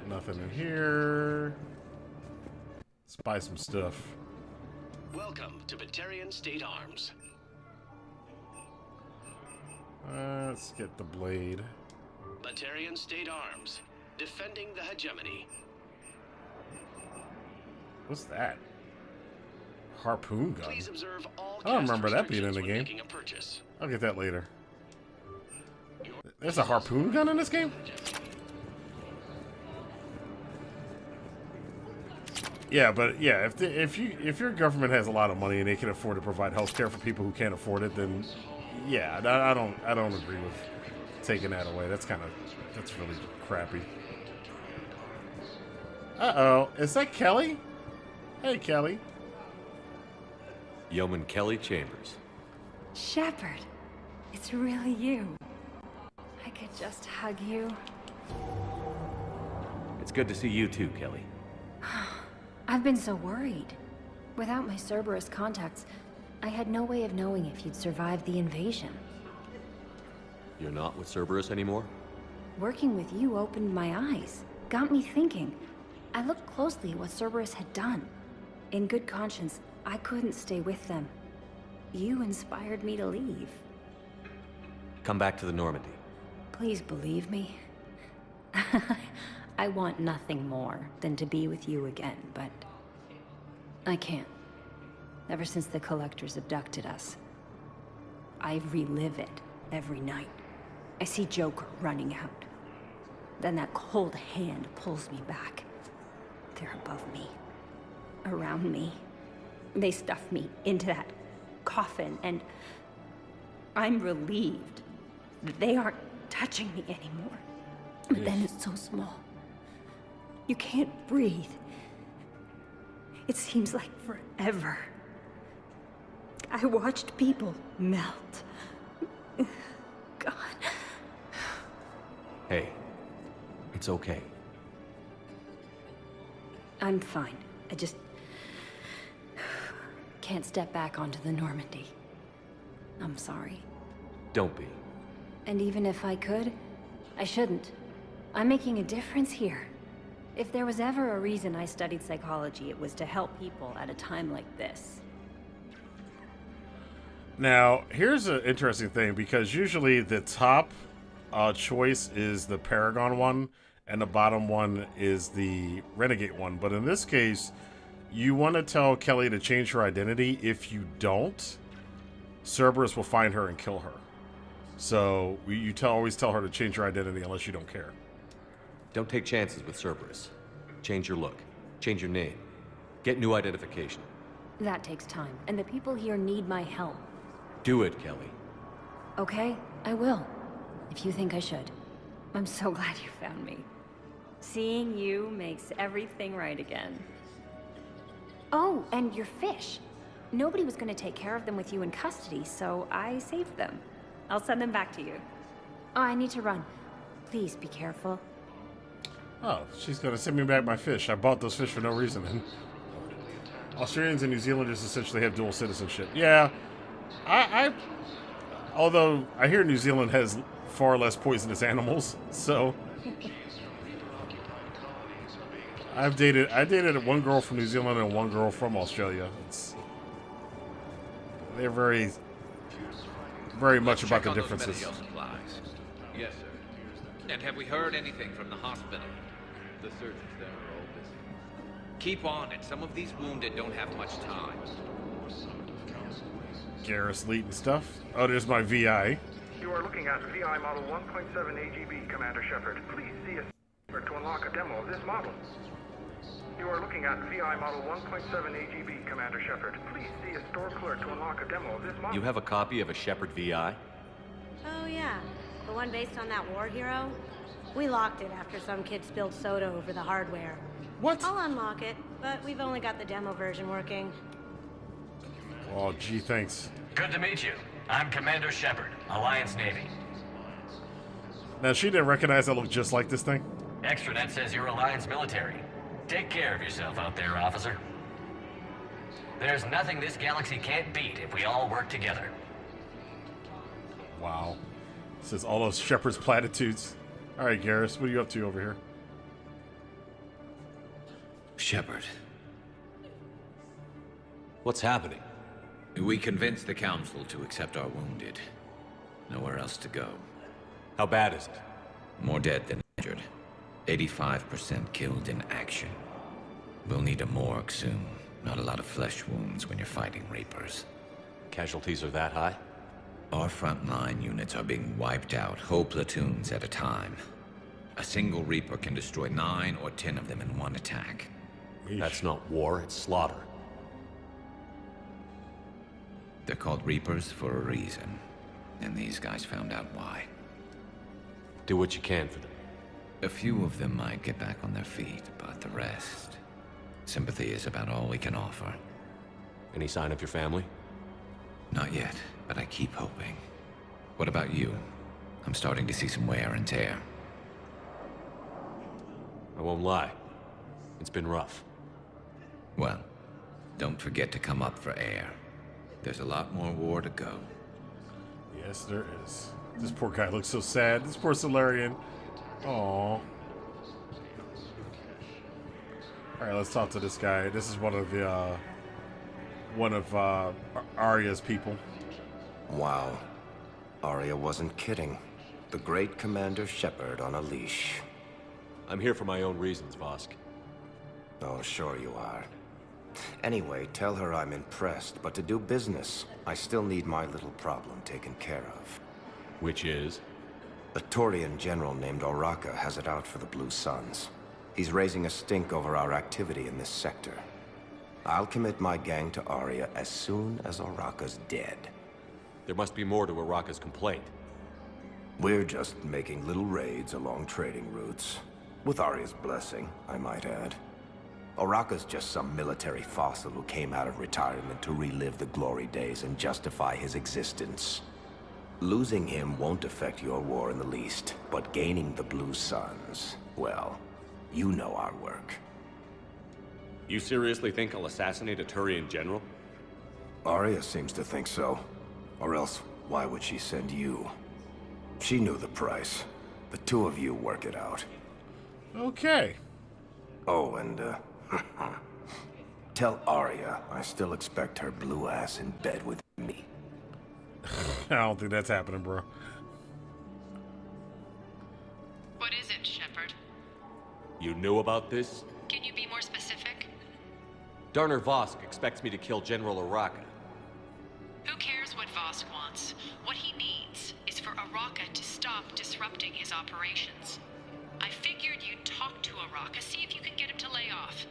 Nothing in here. Let's buy some stuff. Welcome to Batarian State Arms. Let's get the blade. Batarian State Arms, defending the hegemony. What's that? Harpoon gun. Please observe all I don't remember that being in the when game. making a purchase. I'll get that later. There's a harpoon gun in this game? Yeah, but yeah, if your government has a lot of money and they can afford to provide health care for people who can't afford it, then yeah, I don't agree with taking that away. That's really crappy. Uh-oh, is that Kelly? Hey, Kelly. Yeoman Kelly Chambers. Shepard, it's really you. I could just hug you. It's good to see you too, Kelly. I've been so worried. Without my Cerberus contacts, I had no way of knowing if you'd survived the invasion. You're not with Cerberus anymore? Working with you opened my eyes, got me thinking. I looked closely at what Cerberus had done. In good conscience, I couldn't stay with them. You inspired me to leave. Come back to the Normandy. Please believe me. I want nothing more than to be with you again, but I can't. Ever since the Collectors abducted us, I relive it every night. I see Joker running out. Then that cold hand pulls me back. They're above me, around me. They stuff me into that coffin, and I'm relieved that they aren't touching me anymore. But then it's so small. You can't breathe. It seems like forever. I watched people melt. God. Hey, it's okay. I'm fine. I just can't step back onto the Normandy. I'm sorry. Don't be. And even if I could, I shouldn't. I'm making a difference here. If there was ever a reason I studied psychology, it was to help people at a time like this. Now, here's an interesting thing, because usually the top choice is the Paragon one, and the bottom one is the Renegade one. But in this case, you want to tell Kelly to change her identity. If you don't, Cerberus will find her and kill her. So you always tell her to change her identity unless you don't care. Don't take chances with Cerberus. Change your look. Change your name. Get new identification. That takes time, and the people here need my help. Do it, Kelly. Okay, I will. If you think I should. I'm so glad you found me. Seeing you makes everything right again. Oh, and your fish. Nobody was going to take care of them with you in custody, so I saved them. I'll send them back to you. Oh, I need to run. Please be careful. Oh, she's going to send me back my fish. I bought those fish for no reason. And Australians and New Zealanders essentially have dual citizenship. Yeah, although I hear New Zealand has far less poisonous animals, so I dated one girl from New Zealand and one girl from Australia. They're very much about the differences. Yes, sir. And have we heard anything from the hospital? The surgeons there are all busy. Keep on it. Some of these wounded don't have much time. Garrus Leet and stuff. Oh, there's my VI. You are looking at VI model 1.7 AGB, Commander Shepard. Please see a to unlock a demo of this model. You are looking at VI model 1.7 AGB, Commander Shepard. Please see a store clerk to unlock a demo of this model. You have a copy of a Shepard VI? Oh yeah, the one based on that war hero? We locked it after some kid spilled soda over the hardware. What? I'll unlock it, but we've only got the demo version working. Oh, gee, thanks. Good to meet you. I'm Commander Shepard, Alliance Navy. Now, she didn't recognize I look just like this thing. Extranet says you're Alliance military. Take care of yourself out there, officer. There's nothing this galaxy can't beat if we all work together. Wow. Says all those Shepard's platitudes. Alright, Garrus, what are you up to over here? Shepard. What's happening? We convinced the Council to accept our wounded. Nowhere else to go. How bad is it? More dead than injured. 85% killed in action. We'll need a morgue soon. Not a lot of flesh wounds when you're fighting Reapers. Casualties are that high? Our frontline units are being wiped out, whole platoons at a time. A single Reaper can destroy 9 or 10 of them in one attack. That's not war, it's slaughter. They're called Reapers for a reason. And these guys found out why. Do what you can for them. A few of them might get back on their feet, but the rest... Sympathy is about all we can offer. Any sign of your family? Not yet, but I keep hoping. What about you? I'm starting to see some wear and tear. I won't lie. It's been rough. Well, don't forget to come up for air. There's a lot more war to go. Yes, there is. This poor guy looks so sad. This poor Solarian. Aww. Alright, let's talk to this guy. This is one of Arya's people. Wow. Arya wasn't kidding. The great Commander Shepard on a leash. I'm here for my own reasons, Vosk. Oh, sure you are. Anyway, tell her I'm impressed, but to do business, I still need my little problem taken care of. Which is? A Taurian general named Oraka has it out for the Blue Suns. He's raising a stink over our activity in this sector. I'll commit my gang to Arya as soon as Oraka's dead. There must be more to Oraka's complaint. We're just making little raids along trading routes. With Arya's blessing, I might add. Oraka's just some military fossil who came out of retirement to relive the glory days and justify his existence. Losing him won't affect your war in the least, but gaining the Blue Suns, well, you know our work. You seriously think I'll assassinate a Turian general? Arya seems to think so. Or else, why would she send you? She knew the price. The two of you work it out. Okay. Oh, and, tell Arya I still expect her blue ass in bed with me. I don't think that's happening, bro. What is it, Shepard? You knew about this? Can you be more specific? Darner Vosk expects me to kill General Oraka. Who cares what Vosk wants? What he needs is for Oraka to stop disrupting his operations. I figured you'd talk to Oraka, see if you can get him to lay off.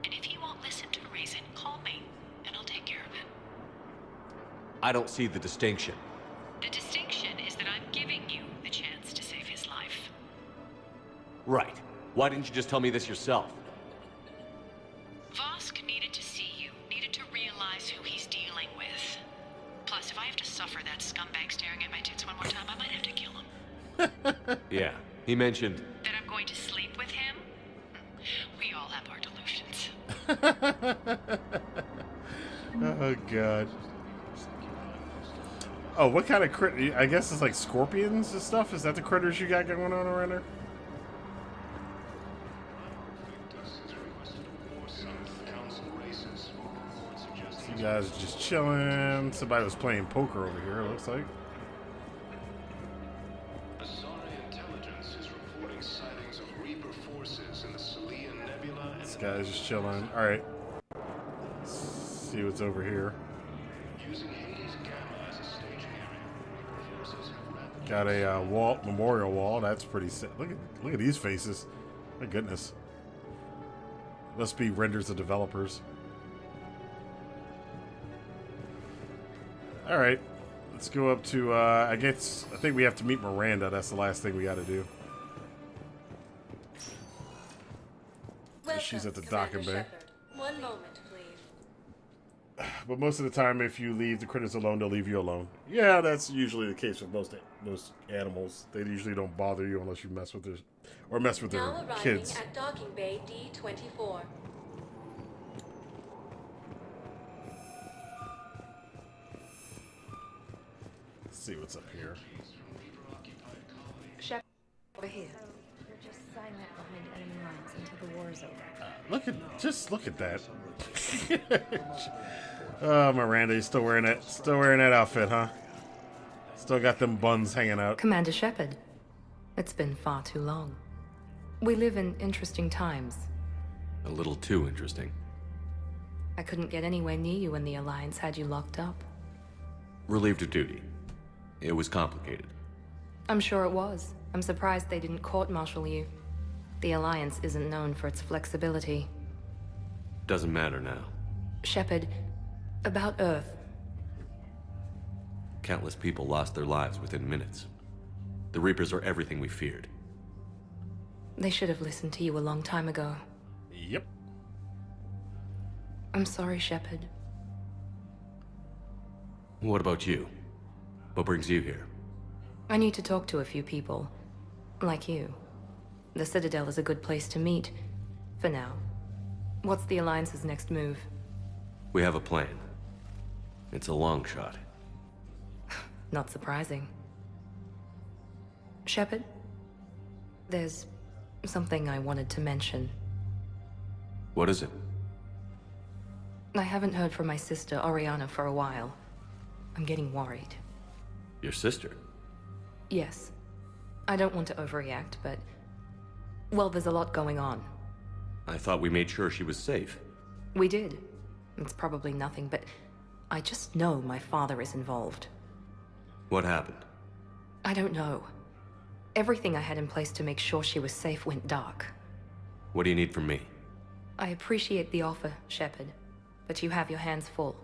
And if he won't listen to reason, call me, and I'll take care of it. I don't see the distinction. The distinction is that I'm giving you the chance to save his life. Right. Why didn't you just tell me this yourself? Vosk needed to see you, needed to realize who he's dealing with. Plus, if I have to suffer that scumbag staring at my tits one more time, I might have to kill him. Yeah, he mentioned... That I'm going to sleep with him? We all have our delusions. Oh, God. Oh, what kind of crit? I guess it's like scorpions and stuff? Is that the critters you got going on around there? So you guys are just chilling. Somebody was playing poker over here, it looks like. This guy's just chilling. Alright. Let's see what's over here. Got a memorial wall. That's pretty sick. Look at these faces. My goodness. Must be renders of developers. All right, let's go up to. I think we have to meet Miranda. That's the last thing we got to do. She's at the docking bay. One moment, please. But most of the time, if you leave the critters alone, they'll leave you alone. Yeah, that's usually the case with most animals. They usually don't bother you unless you mess with their Now arriving kids. at Docking Bay D24. Let's see what's up here. Shepard, over here. We're just silent behind enemy lines until the war is over. Look at that. Oh, Miranda, you still wearing that outfit, huh? Still got them buns hanging out. Commander Shepard, it's been far too long. We live in interesting times. A little too interesting. I couldn't get anywhere near you when the Alliance had you locked up. Relieved of duty. It was complicated. I'm sure it was. I'm surprised they didn't court-martial you. The Alliance isn't known for its flexibility. Doesn't matter now. Shepard, about Earth. Countless people lost their lives within minutes. The Reapers are everything we feared. They should have listened to you a long time ago. Yep. I'm sorry, Shepard. What about you? What brings you here? I need to talk to a few people. Like you. The Citadel is a good place to meet. For now. What's the Alliance's next move? We have a plan. It's a long shot. Not surprising. Shepard? There's something I wanted to mention. What is it? I haven't heard from my sister, Oriana, for a while. I'm getting worried. Your sister? Yes. I don't want to overreact, but... well, there's a lot going on. I thought we made sure she was safe. We did. It's probably nothing, but... I just know my father is involved. What happened? I don't know. Everything I had in place to make sure she was safe went dark. What do you need from me? I appreciate the offer, Shepard, but you have your hands full.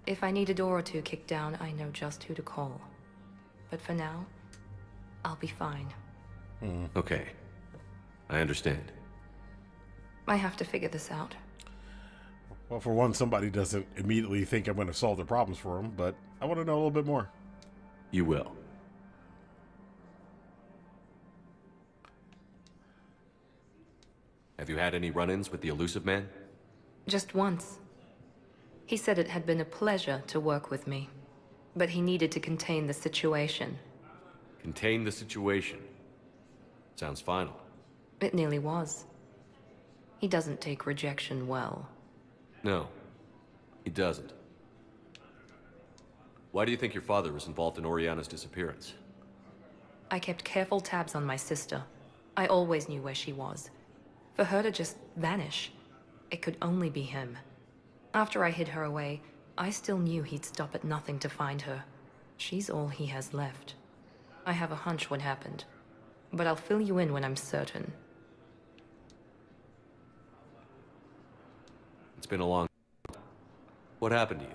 If I need a door or two kicked down, I know just who to call. But for now, I'll be fine. Okay. I understand. I have to figure this out. Well, for one, somebody doesn't immediately think I'm going to solve their problems for them, but I want to know a little bit more. You will. Have you had any run-ins with the elusive man? Just once. He said it had been a pleasure to work with me, but he needed to contain the situation. Contain the situation. Sounds final. It nearly was. He doesn't take rejection well. No, he doesn't. Why do you think your father was involved in Oriana's disappearance? I kept careful tabs on my sister. I always knew where she was. For her to just vanish, it could only be him. After I hid her away, I still knew he'd stop at nothing to find her. She's all he has left. I have a hunch what happened, but I'll fill you in when I'm certain. It's been a long... What happened to you?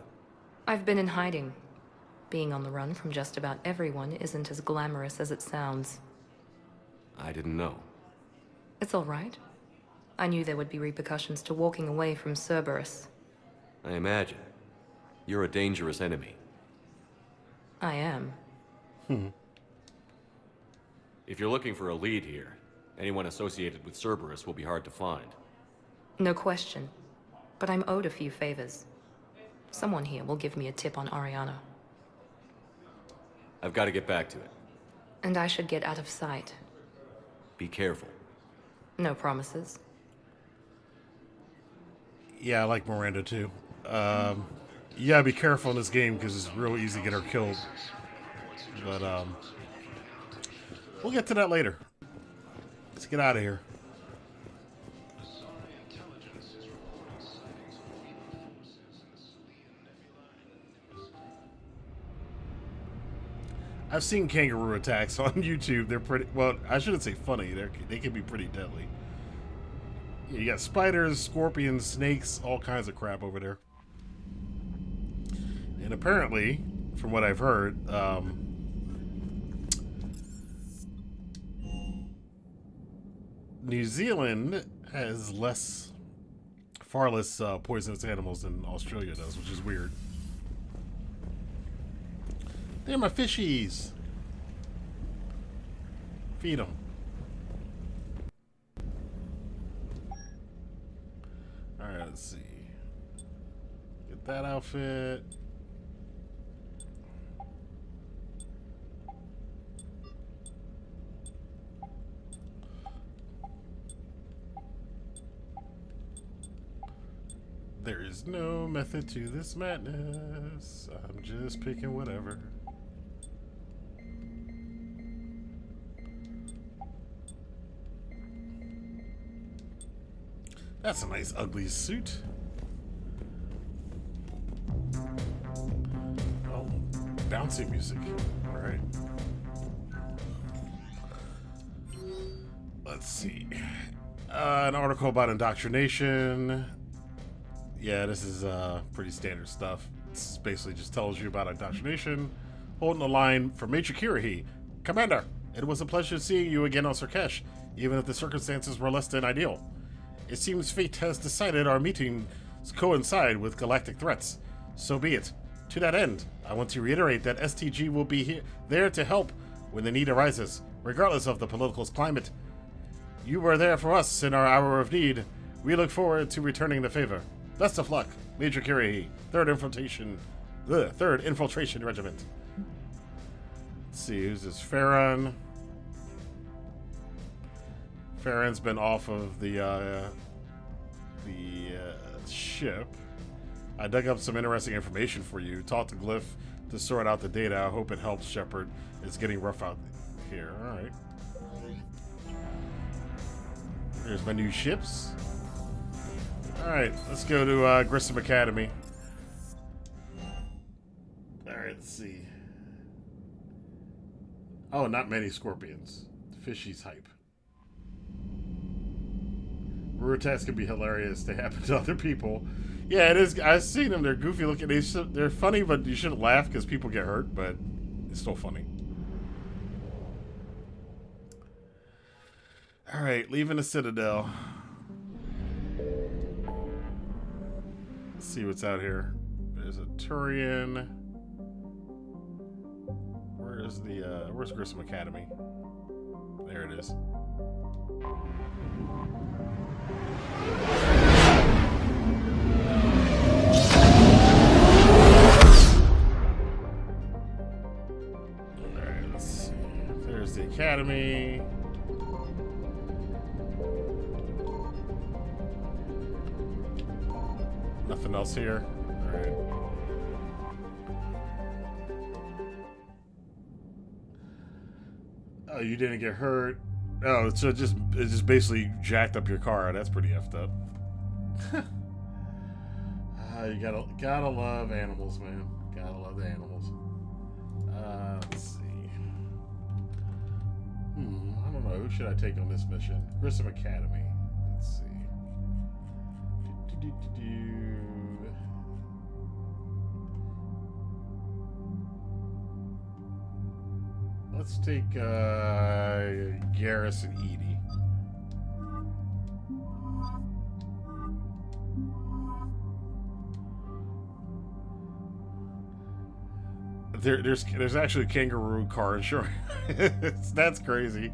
I've been in hiding. Being on the run from just about everyone isn't as glamorous as it sounds. I didn't know. It's all right. I knew there would be repercussions to walking away from Cerberus. I imagine. You're a dangerous enemy. I am. If you're looking for a lead here, anyone associated with Cerberus will be hard to find. No question. But I'm owed a few favors. Someone here will give me a tip on Oriana. I've got to get back to it. And I should get out of sight. Be careful. No promises. Yeah, I like Miranda too. Yeah, be careful in this game because it's real easy to get her killed. But we'll get to that later. Let's get out of here. I've seen kangaroo attacks on YouTube. They're pretty, well, I shouldn't say funny. They can be pretty deadly. You got spiders, scorpions, snakes, all kinds of crap over there. And apparently, from what I've heard, New Zealand has less far less poisonous animals than Australia does, which is weird. They're my fishies. Feed them. Alright, let's see. Get that outfit. There is no method to this madness. I'm just picking whatever. That's a nice ugly suit. Oh, bouncy music. All right. Let's see. An article about indoctrination. Yeah, this is pretty standard stuff. This basically just tells you about indoctrination. Holding the line for Major Kirahi. Commander, it was a pleasure seeing you again on Surkesh, even if the circumstances were less than ideal. It seems fate has decided our meetings coincide with galactic threats. So be it. To that end, I want to reiterate that STG will be there to help when the need arises, regardless of the political climate. You were there for us in our hour of need. We look forward to returning the favor. Best of luck, Major Kirahi, 3rd Infiltration Regiment. Let's see, who's this? Farron. Farron's been off of the ship. I dug up some interesting information for you. Talked to Glyph to sort out the data. I hope it helps Shepard. It's getting rough out here. Alright. There's my new ships. Alright, let's go to Grissom Academy. Alright, let's see. Oh, not many scorpions. Fishy's hype. Rude attacks can be hilarious. They happen to other people. Yeah, it is. I've seen them. They're goofy looking. They're funny, but you shouldn't laugh because people get hurt, but it's still funny. Alright, leaving the Citadel. Let's see what's out here. There's a Turian. Where's Grissom Academy? There it is. Alright, let's see. There's the Academy. Nothing else here. Alright. Oh, you didn't get hurt. Oh, so it just basically jacked up your car. That's pretty effed up. You gotta love animals, man. Gotta love the animals. Let's see. I don't know. Who should I take on this mission? Grissom Academy. Let's see. Let's take Garrus and Edie. There's actually kangaroo car insurance. That's crazy.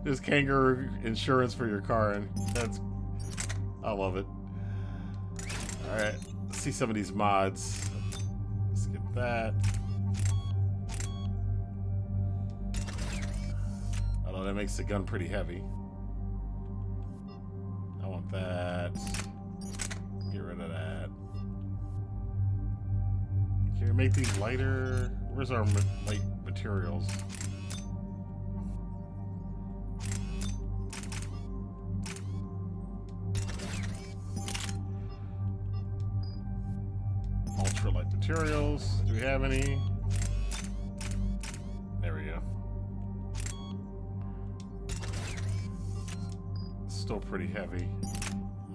There's kangaroo insurance for your car, and I love it. All right, let's see some of these mods. Let's get that. Although that makes the gun pretty heavy. I want that. Get rid of that. Can we make these lighter? Where's our light materials? Ultralight materials. Do we have any? There we go. Still pretty heavy.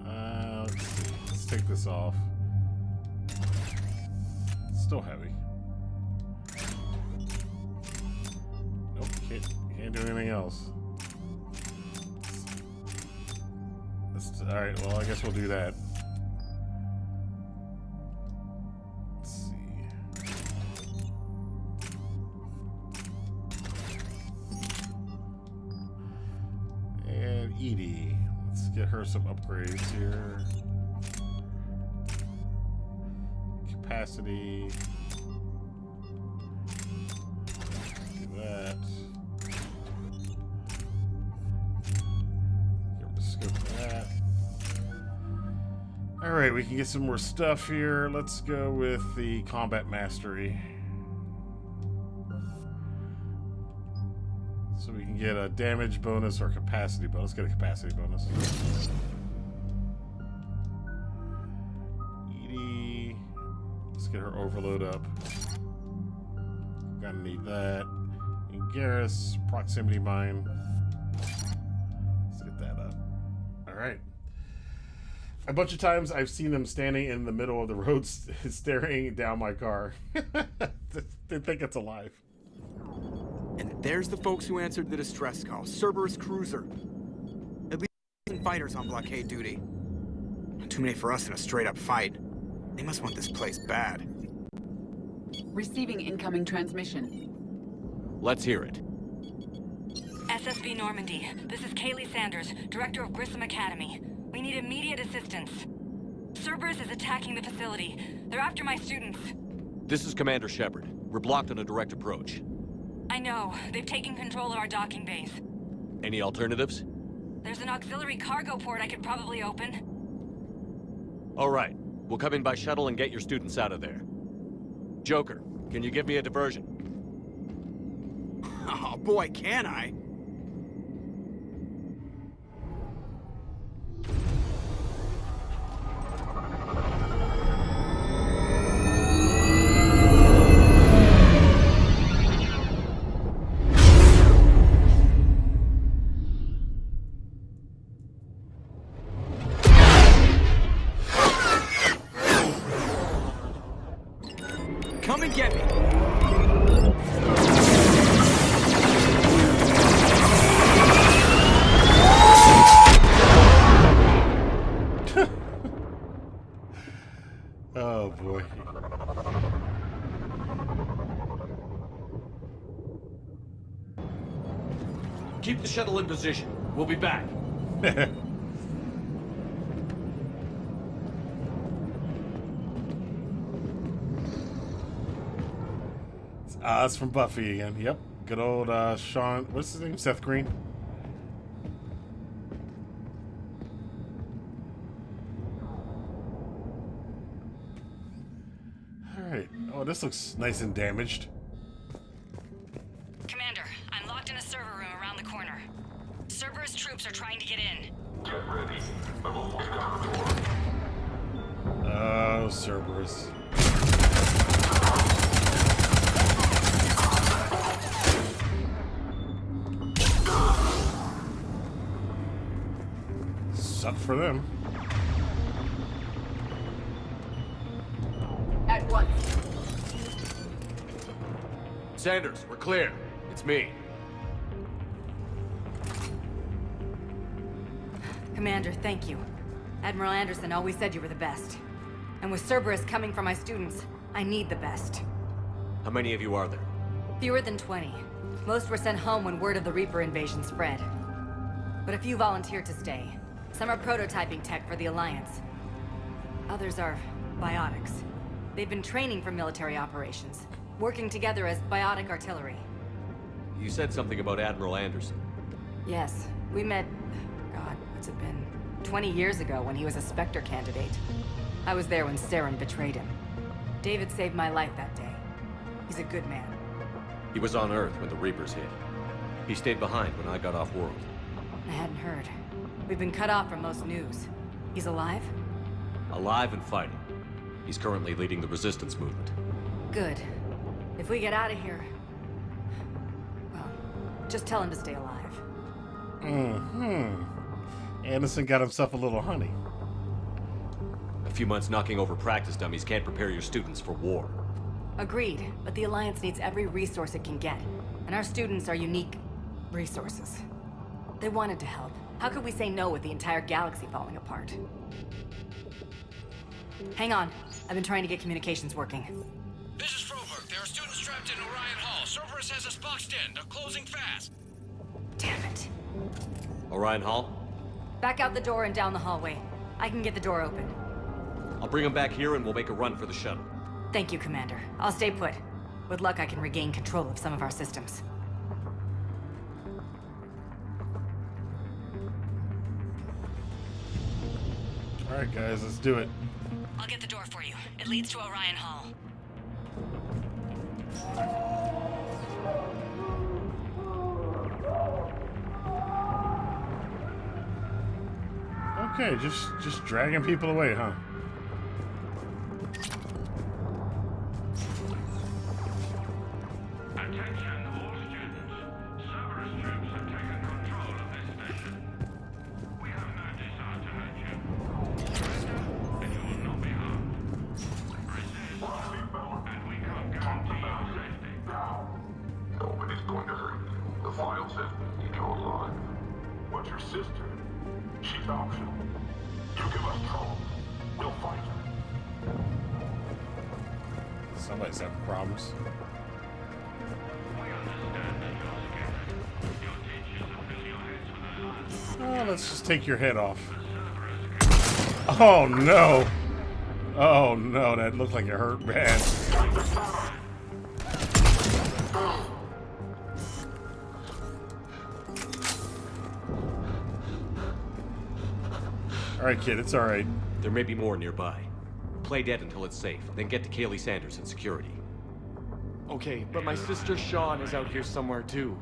Let's see. Let's take this off. Still heavy. Nope, can't do anything else. Alright, well, I guess we'll do that. get her some upgrades here. Capacity. Do that. Give her the scope of that. Alright, we can get some more stuff here. Let's go with the combat mastery. So we can get a damage bonus or capacity bonus. Let's get a capacity bonus. Edie. Let's get her overload up. Gonna need that. And Garrus, proximity mine. Let's get that up. Alright. A bunch of times I've seen them standing in the middle of the road staring down my car. They think it's alive. And there's the folks who answered the distress call. Cerberus cruiser. At least fighters on blockade duty. Not too many for us in a straight-up fight. They must want this place bad. Receiving incoming transmission. Let's hear it. SSB Normandy. This is Kaylee Sanders, director of Grissom Academy. We need immediate assistance. Cerberus is attacking the facility. They're after my students. This is Commander Shepard. We're blocked on a direct approach. I know. They've taken control of our docking bays. Any alternatives? There's an auxiliary cargo port I could probably open. All right. We'll come in by shuttle and get your students out of there. Joker, can you give me a diversion? Oh boy, can I? Come and get me. Oh boy. Keep the shuttle in position. We'll be back. That's from Buffy again. Yep. Good old Sean. What's his name? Seth Green. Alright. Oh, this looks nice and damaged. Commander, I'm locked in a server room around the corner. Cerberus troops are trying to get in. Get ready. Level 1 down door. Oh, Cerberus. Suck for them. At once. Sanders, we're clear. It's me. Commander, thank you. Admiral Anderson always said you were the best. And with Cerberus coming for my students, I need the best. How many of you are there? Fewer than 20. Most were sent home when word of the Reaper invasion spread. But a few volunteered to stay. Some are prototyping tech for the Alliance. Others are biotics. They've been training for military operations, working together as biotic artillery. You said something about Admiral Anderson. Yes, we met, God, what's it been? 20 years ago when he was a Spectre candidate. I was there when Saren betrayed him. David saved my life that day. He's a good man. He was on Earth when the Reapers hit. He stayed behind when I got off world. I hadn't heard. We've been cut off from most news. He's alive? Alive and fighting. He's currently leading the resistance movement. Good. If we get out of here... well, just tell him to stay alive. Anderson got himself a little honey. A few months knocking over practice dummies can't prepare your students for war. Agreed, but the Alliance needs every resource it can get. And our students are unique resources. They wanted to help. How could we say no with the entire galaxy falling apart? Hang on. I've been trying to get communications working. This is Froberg. There are students trapped in Orion Hall. Cerberus has us boxed in. They're closing fast. Damn it. Orion Hall? Back out the door and down the hallway. I can get the door open. I'll bring him back here and we'll make a run for the shuttle. Thank you, Commander. I'll stay put. With luck, I can regain control of some of our systems. Alright guys, let's do it. I'll get the door for you. It leads to Orion Hall. Okay, just dragging people away, huh? Attention all students. Cerberus troops have taken control of this station. We have no desire to hurt you. Surrender, and you will not be harmed. Resist, and we can't guarantee your safety. Nobody's going to hurt you. The file says we need you alive. But your sister, she's optional. You give us trouble, we'll fight her. Somebody's having problems. Oh, let's just take your head off. Oh no! Oh no, that looked like it hurt bad. Alright, kid, it's alright. There may be more nearby. Play dead until it's safe, then get to Kaylee Sanders in security. Okay, but my sister Sean is out here somewhere too.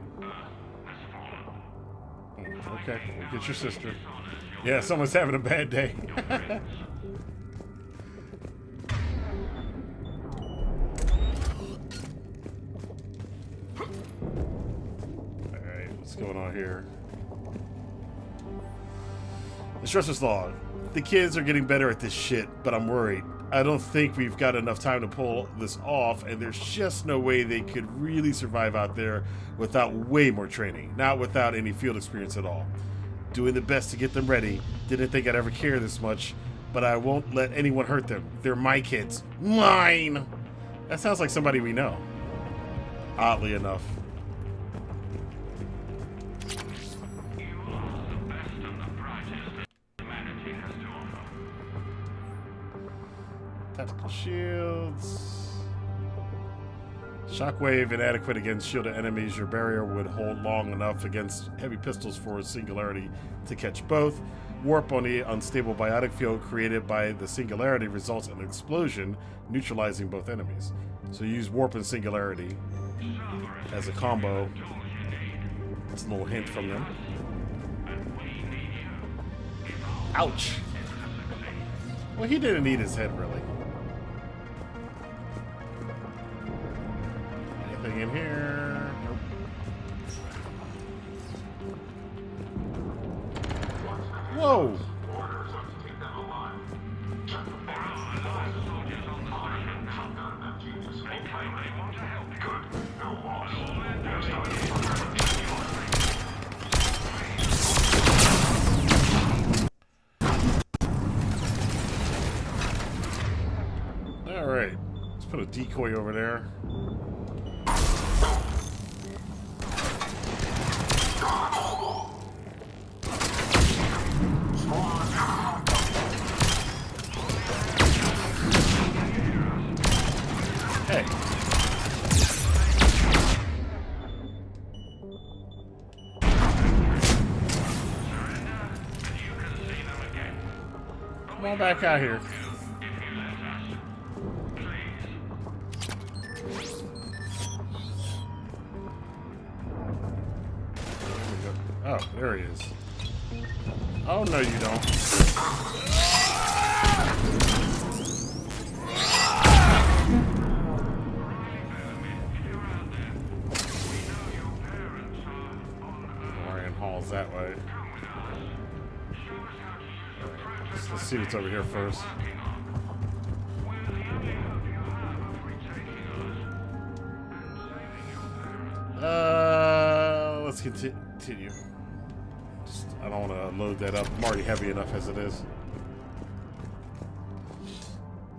Okay, we'll get your sister. Yeah, someone's having a bad day. Alright, what's going on here? Instructions log. The kids are getting better at this shit, but I'm worried. I don't think we've got enough time to pull this off, and there's just no way they could really survive out there without way more training, not without any field experience at all. Doing the best to get them ready. Didn't think I'd ever care this much, but I won't let anyone hurt them. They're my kids. Mine! That sounds like somebody we know. Oddly enough. Tactical shields. Shockwave inadequate against shielded enemies. Your barrier would hold long enough against heavy pistols for a singularity to catch both. Warp on the unstable biotic field created by the singularity results in an explosion, neutralizing both enemies. So you use warp and singularity as a combo. That's a little hint from them. Ouch! Well, he didn't need his head, really. Anything in here? Nope. Whoa! Alright, let's put a decoy over there. Hey. Come on back out here. Oh, there he is. Oh, no, you don't. Orion Hall's that way. Let's see what's over here first. Let's continue. I don't want to load that up. I'm already heavy enough as it is.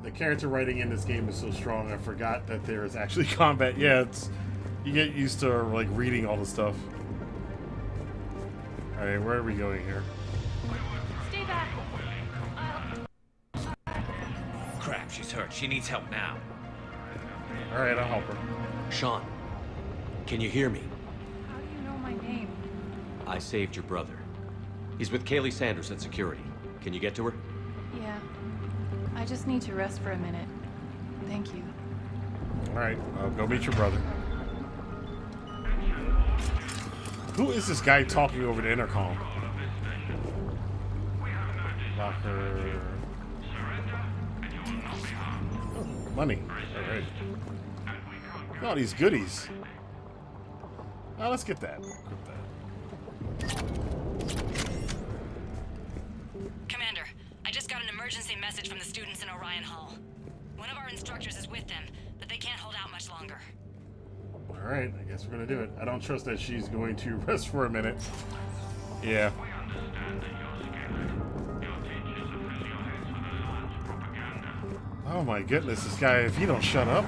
The character writing in this game is so strong, I forgot that there is actually combat. Yeah, you get used to like reading all the stuff. Alright, where are we going here? hurt. She needs help now. Alright, I'll help her. Sean, can you hear me? How do you know my name? I saved your brother. He's with Kaylee Sanders at security. Can you get to her? Yeah. I just need to rest for a minute. Thank you. Alright, go meet your brother. Who is this guy talking over the intercom? Locker. Oh, money. Alright. All these goodies. Oh, let's get that. Equip that. Commander, I just got an emergency message from the students in Orion Hall. One of our instructors is with them, but they can't hold out much longer. Alright, I guess we're gonna do it. I don't trust that she's going to rest for a minute. Yeah. Oh my goodness, this guy, if he don't shut up.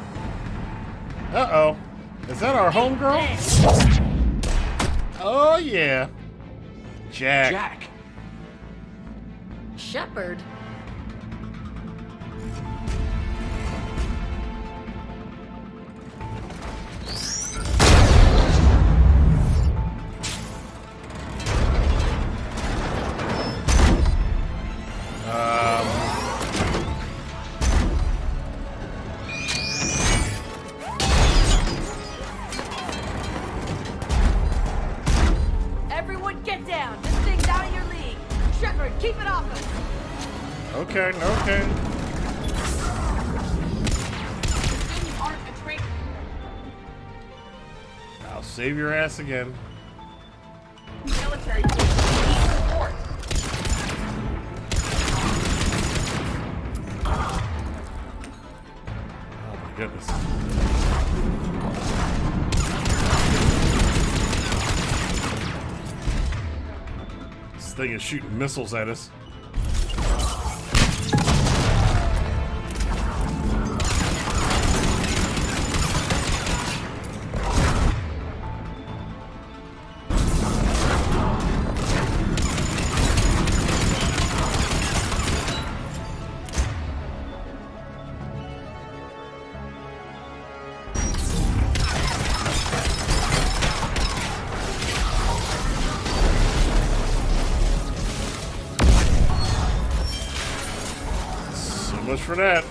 Uh-oh. Is that our homegirl? Oh yeah. Jack. Shepard? Everyone get down! This thing's out of your league! Shepard, keep it off us! Okay, okay. You aren't a traitor! I'll save your ass again. Military support! Oh my goodness. This thing is shooting missiles at us. Much for that.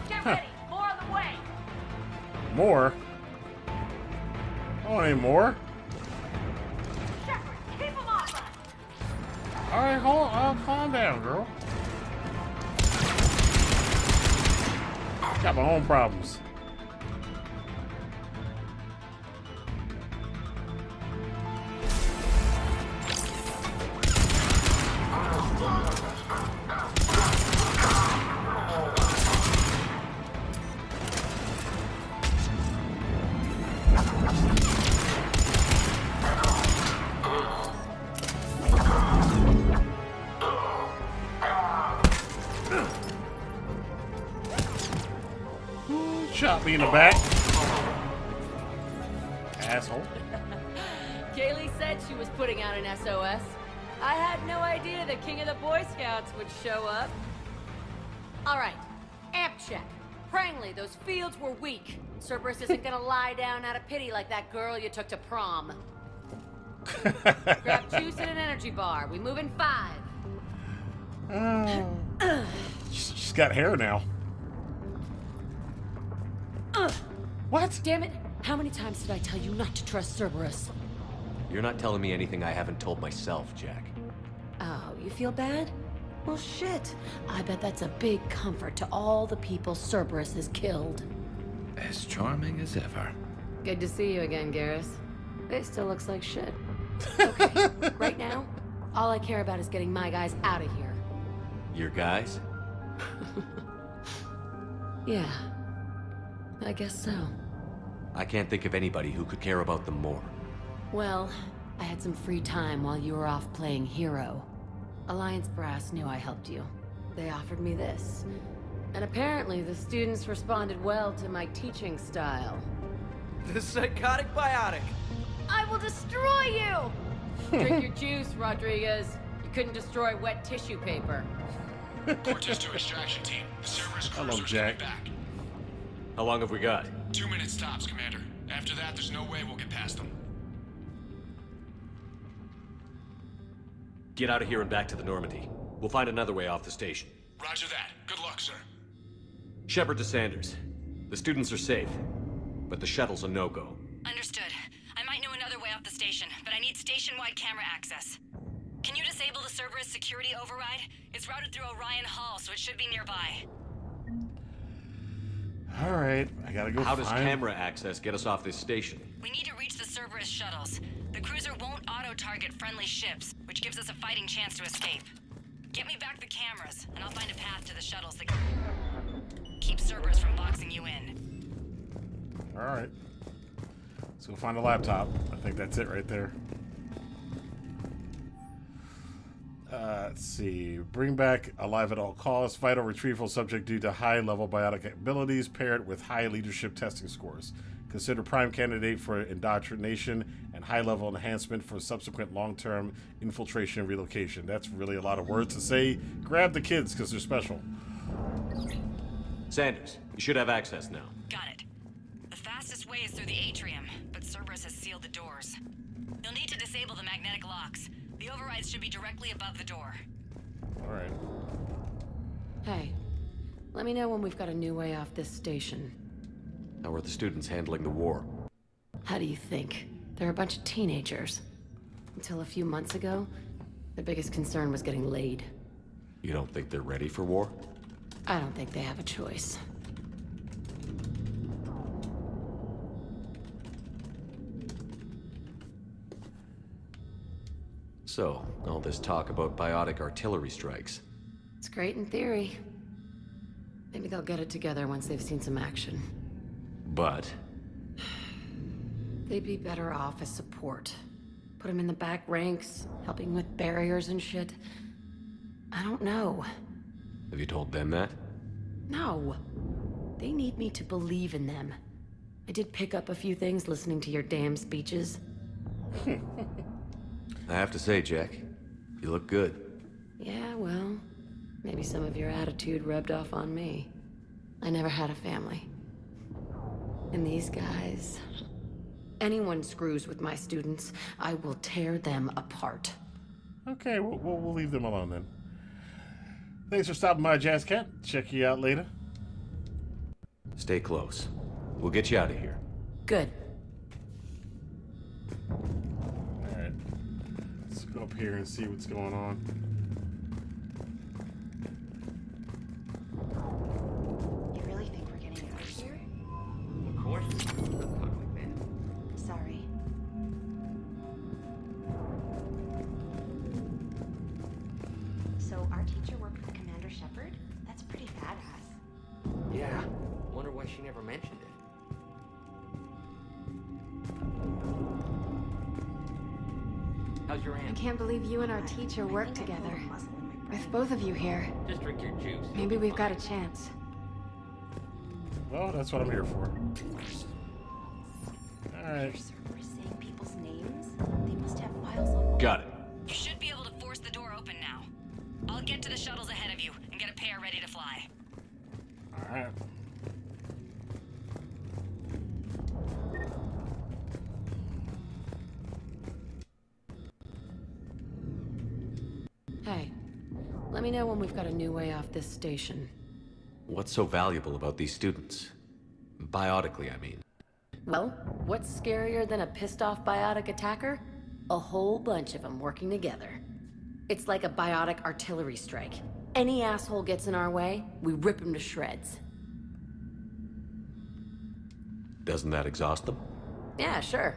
Get ready! More on the way! More? Oh, any more? Shepard, keep him off us! Alright, hold on. Calm down, girl. Got my own problems. Shot me in the back. Asshole. Kaylee said she was putting out an SOS. I had no idea the king of the Boy Scouts would show up. Alright, amp check. Prangley, those fields were weak. Cerberus isn't gonna lie down out of pity like that girl you took to prom. Grab juice and an energy bar. We move in 5. She's got hair now. What? Damn it! How many times did I tell you not to trust Cerberus? You're not telling me anything I haven't told myself, Jack. Oh, you feel bad? Well, shit. I bet that's a big comfort to all the people Cerberus has killed. As charming as ever. Good to see you again, Garrus. It still looks like shit. Okay, right now, all I care about is getting my guys out of here. Your guys? Yeah. I guess so. I can't think of anybody who could care about them more. Well, I had some free time while you were off playing hero. Alliance Brass knew I helped you. They offered me this. And apparently the students responded well to my teaching style. The Psychotic Biotic! I will destroy you! Drink your juice, Rodriguez. You couldn't destroy wet tissue paper. Cortez to extraction team. The Cerberus Hello, cruiser's Jack. coming back. How long have we got? 2 minutes tops, Commander. After that, there's no way we'll get past them. Get out of here and back to the Normandy. We'll find another way off the station. Roger that. Good luck, sir. Shepard to Sanders. The students are safe, but the shuttle's a no-go. Understood. I might know another way off the station, but I need station-wide camera access. Can you disable the Cerberus security override? It's routed through Orion Hall, so it should be nearby. All right, I gotta go. How does camera access get us off this station? We need to reach the Cerberus shuttles. The cruiser won't auto-target friendly ships, which gives us a fighting chance to escape. Get me back the cameras, and I'll find a path to the shuttles that keep Cerberus from boxing you in. All right. Let's go find a laptop. I think that's it right there. Let's see. Bring back alive at all costs. Vital retrieval subject due to high-level biotic abilities paired with high leadership testing scores. Consider prime candidate for indoctrination and high-level enhancement for subsequent long-term infiltration and relocation. That's really a lot of words to say. Grab the kids because they're special. Sanders, you should have access now. Got it. The fastest way is through the atrium, but Cerberus has sealed the doors. You'll need to disable the magnetic locks. The overrides should be directly above the door. All right. Hey, let me know when we've got a new way off this station. How are the students handling the war? How do you think? They're a bunch of teenagers. Until a few months ago, their biggest concern was getting laid. You don't think they're ready for war? I don't think they have a choice. So, all this talk about biotic artillery strikes. It's great in theory. Maybe they'll get it together once they've seen some action. But They'd be better off as support. Put them in the back ranks, helping with barriers and shit. I don't know. have you told them that? No. They need me to believe in them. I did pick up a few things listening to your damn speeches. I have to say, Jack, you look good. Yeah, well, maybe some of your attitude rubbed off on me. I never had a family. And these guys... Anyone screws with my students, I will tear them apart. Okay, we'll leave them alone then. Thanks for stopping by, Jazz Cat. Check you out later. Stay close. We'll get you out of here. Good. Alright. Let's go up here and see what's going on. You really think we're getting out of here? Of course. Don't talk like that. Sorry. So our teacher worked with Commander Shepard? That's pretty badass. Yeah. Wonder why she never mentioned it. How's your I aunt? can't believe you and our teacher work together. With both of you here, Just drink your juice. maybe we've got a chance. Well, that's what I'm here for. Alright. Cerberus saying people's names? They must have files on... Got it. You should be able to force the door open now. I'll get to the shuttles ahead of you and get a pair ready to fly. Alright. Hey, let me know when we've got a new way off this station. What's so valuable about these students? Biotically, I mean. Well, what's scarier than a pissed-off biotic attacker? A whole bunch of them working together. It's like a biotic artillery strike. Any asshole gets in our way, we rip him to shreds. Doesn't that exhaust them? Yeah, sure.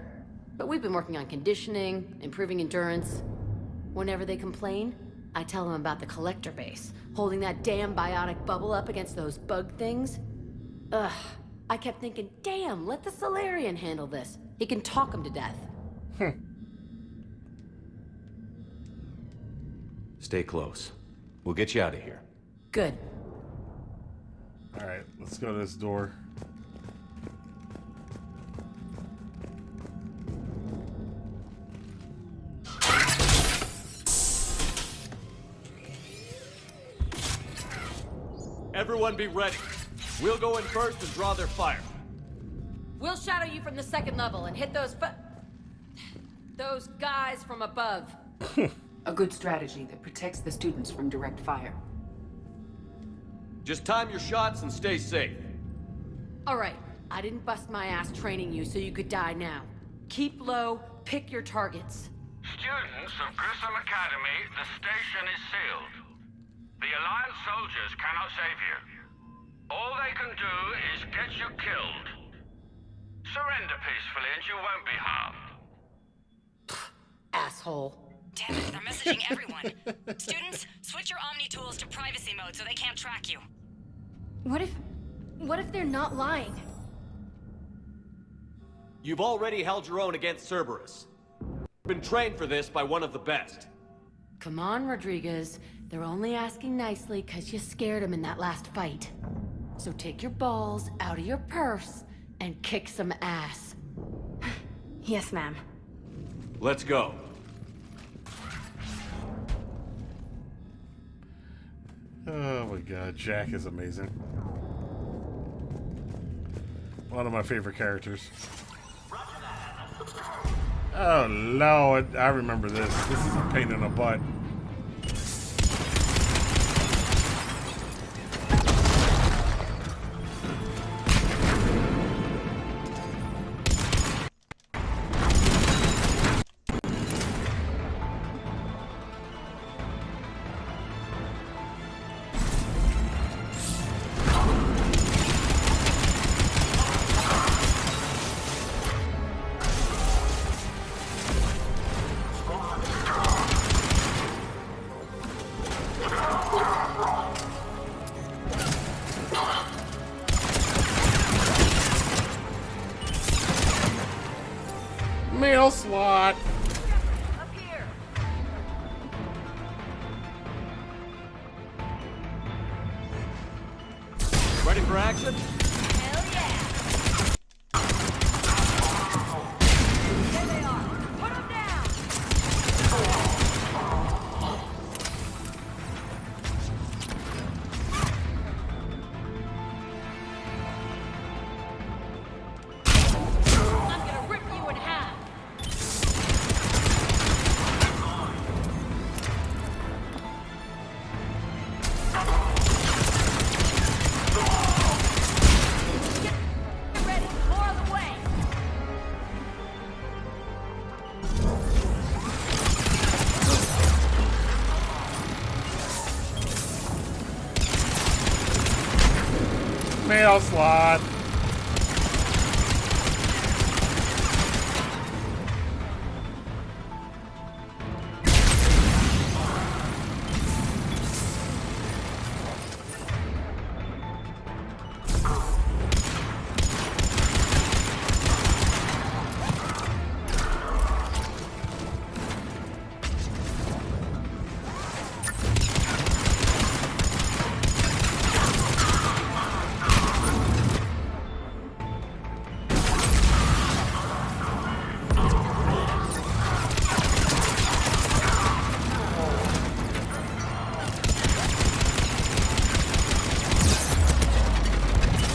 But we've been working on conditioning, improving endurance. Whenever they complain, I tell them about the collector base, holding that damn biotic bubble up against those bug things. Ugh. I kept thinking, damn, let the Solarian handle this. He can talk him to death. Stay close. We'll get you out of here. Good. Alright, let's go to this door. Everyone be ready. We'll go in first and draw their fire. We'll shadow you from the second level and hit those guys from above. A good strategy that protects the students from direct fire. Just time your shots and stay safe. All right, I didn't bust my ass training you so you could die now. Keep low, pick your targets. Students of Grissom Academy, the station is sealed. The Alliance soldiers cannot save you. All they can do is get you killed. Surrender peacefully and you won't be harmed. Asshole. Damn it, they're messaging everyone. Students, switch your Omni tools to privacy mode so they can't track you. What if they're not lying? You've already held your own against Cerberus. Been trained for this by one of the best. Come on, Rodriguez. They're only asking nicely because you scared them in that last fight. So take your balls out of your purse and kick some ass. Yes, ma'am. Let's go. Oh my god, Jack is amazing. One of my favorite characters. Oh no, I remember this. This is a pain in the butt. Mail slot. Ready for action? Hell yeah! There they are. Put them down! I'm gonna rip you in half! Get ready! More on the way! Mail slot.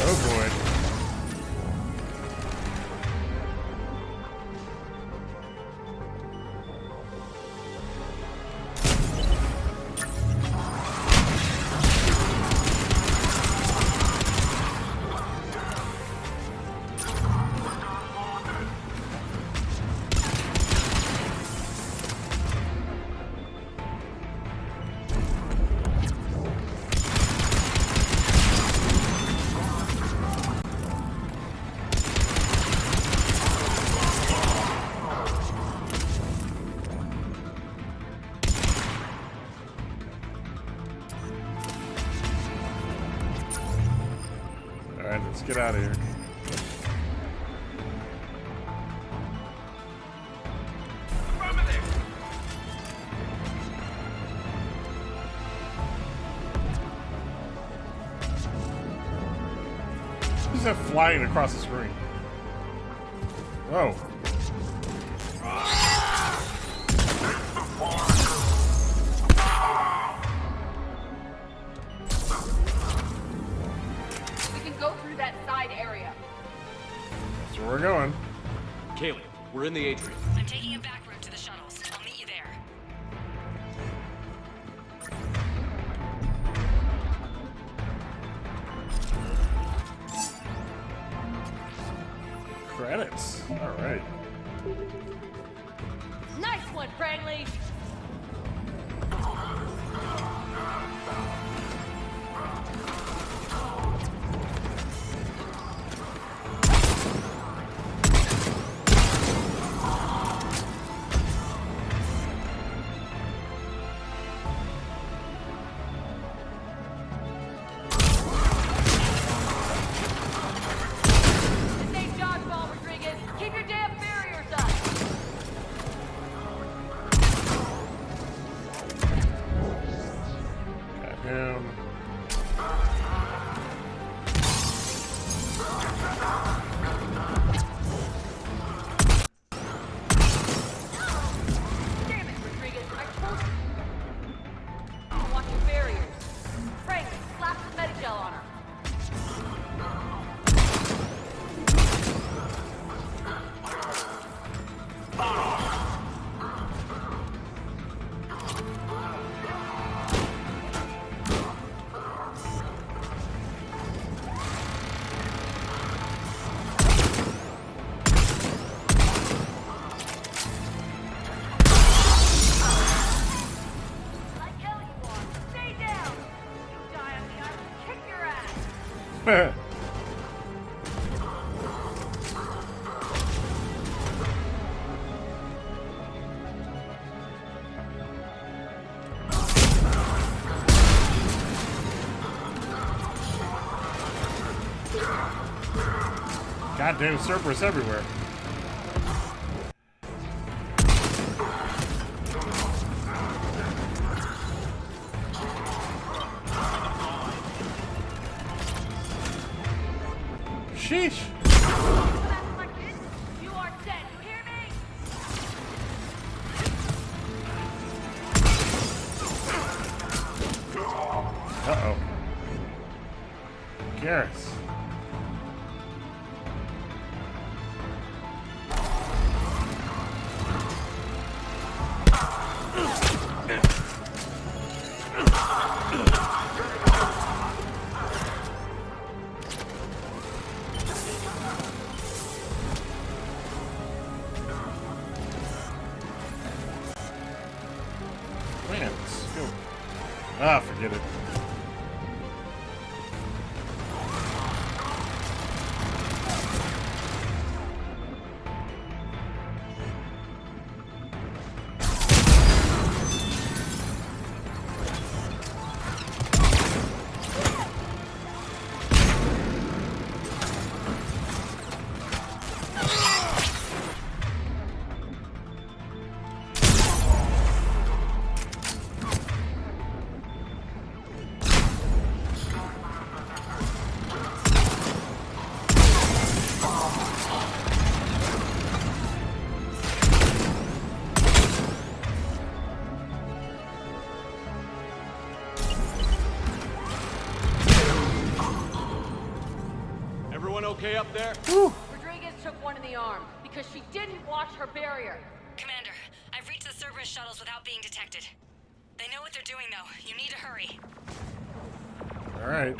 Oh boy. Alright, let's get out of here. Who's that flying across the screen? Oh. So we're going. Kaylee, we're in the atrium. I'm taking a back route to the shuttles. I'll meet you there. Credits. All right. Nice one, Prangley! Goddamn Cerberus everywhere. Sheesh. You are dead, you hear me? Uh-oh. Garrus. Man, let's go. Ah, forget it. Okay up there? Whew. Rodriguez took one in the arm because she didn't watch her barrier. Commander, I've reached the Cerberus shuttles without being detected. They know what they're doing, though. You need to hurry. Alright.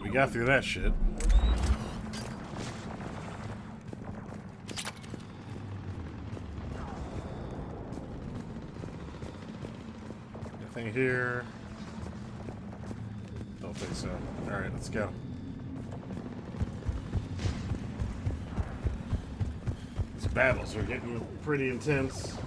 We got through that shit. Nothing here. Don't think so. Alright, let's go. These battles are getting pretty intense.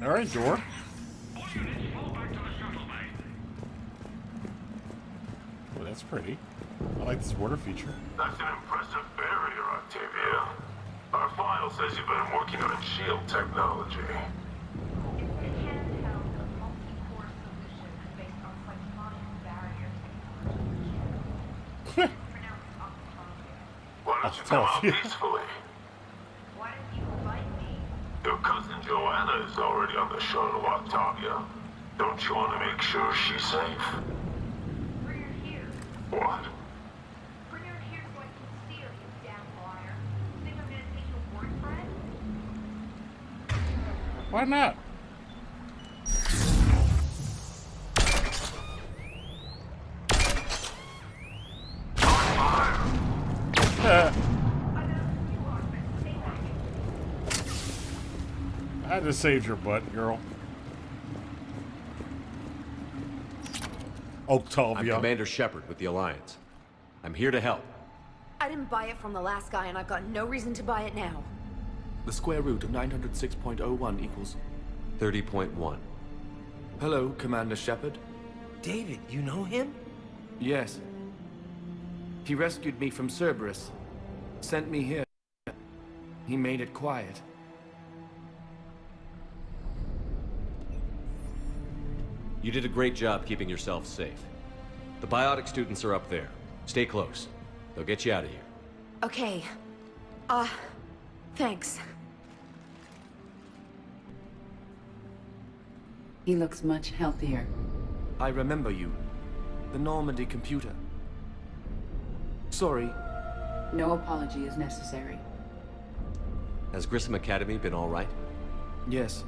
All right, door. Oh, that's pretty. I like this water feature. That's an impressive barrier, Octavia. Our file says you've been working on shield technology. What wanted to come out peacefully. Why didn't you invite me? Your cousin Joanna is already on the shuttle, Octavia. Don't you want to make sure she's safe? Bring her here. What? Bring her here so I can see her, you damn liar. Think I'm gonna take your word for it? Why not? I just saved your butt, girl. Octavia. I'm Commander Shepard with the Alliance. I'm here to help. I didn't buy it from the last guy, and I've got no reason to buy it now. The square root of 906.01 equals 30.1. Hello, Commander Shepard. David, you know him? Yes. He rescued me from Cerberus. Sent me here. He made it quiet. You did a great job keeping yourself safe. The biotic students are up there. Stay close. They'll get you out of here. Okay. Thanks. He looks much healthier. I remember you. The Normandy computer. Sorry. No apology is necessary. Has Grissom Academy been all right? Yes.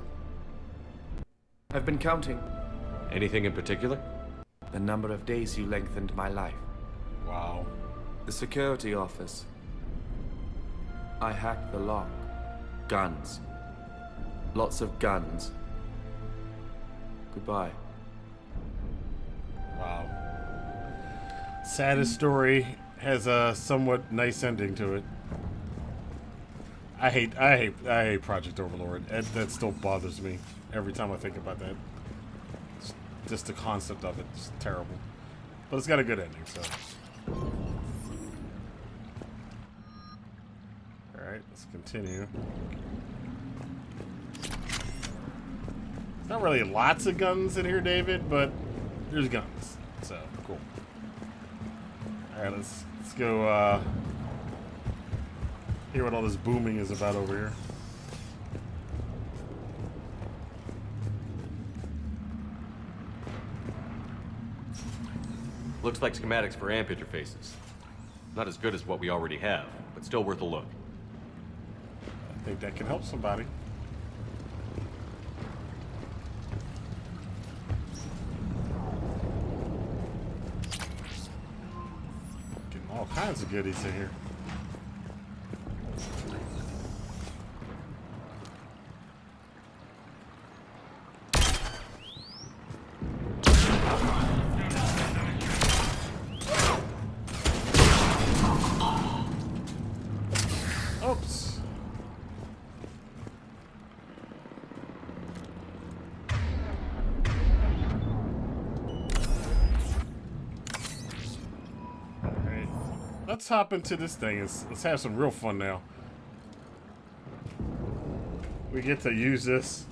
I've been counting. Anything in particular? The number of days you lengthened my life. Wow. The security office. I hacked the lock. Guns. Lots of guns. Goodbye. Wow. Saddest story has a somewhat nice ending to it. I hate Project Overlord. That still bothers me every time I think about that. Just the concept of it is terrible. But it's got a good ending, so. Alright, let's continue. There's not really lots of guns in here, David, but there's guns. So, cool. Alright, let's go hear what all this booming is about over here. Looks like schematics for AMP interfaces. Not as good as what we already have, but still worth a look. I think that can help somebody. Getting all kinds of goodies in here. Oops. Alright. Let's hop into this thing. Let's have some real fun now. We get to use this.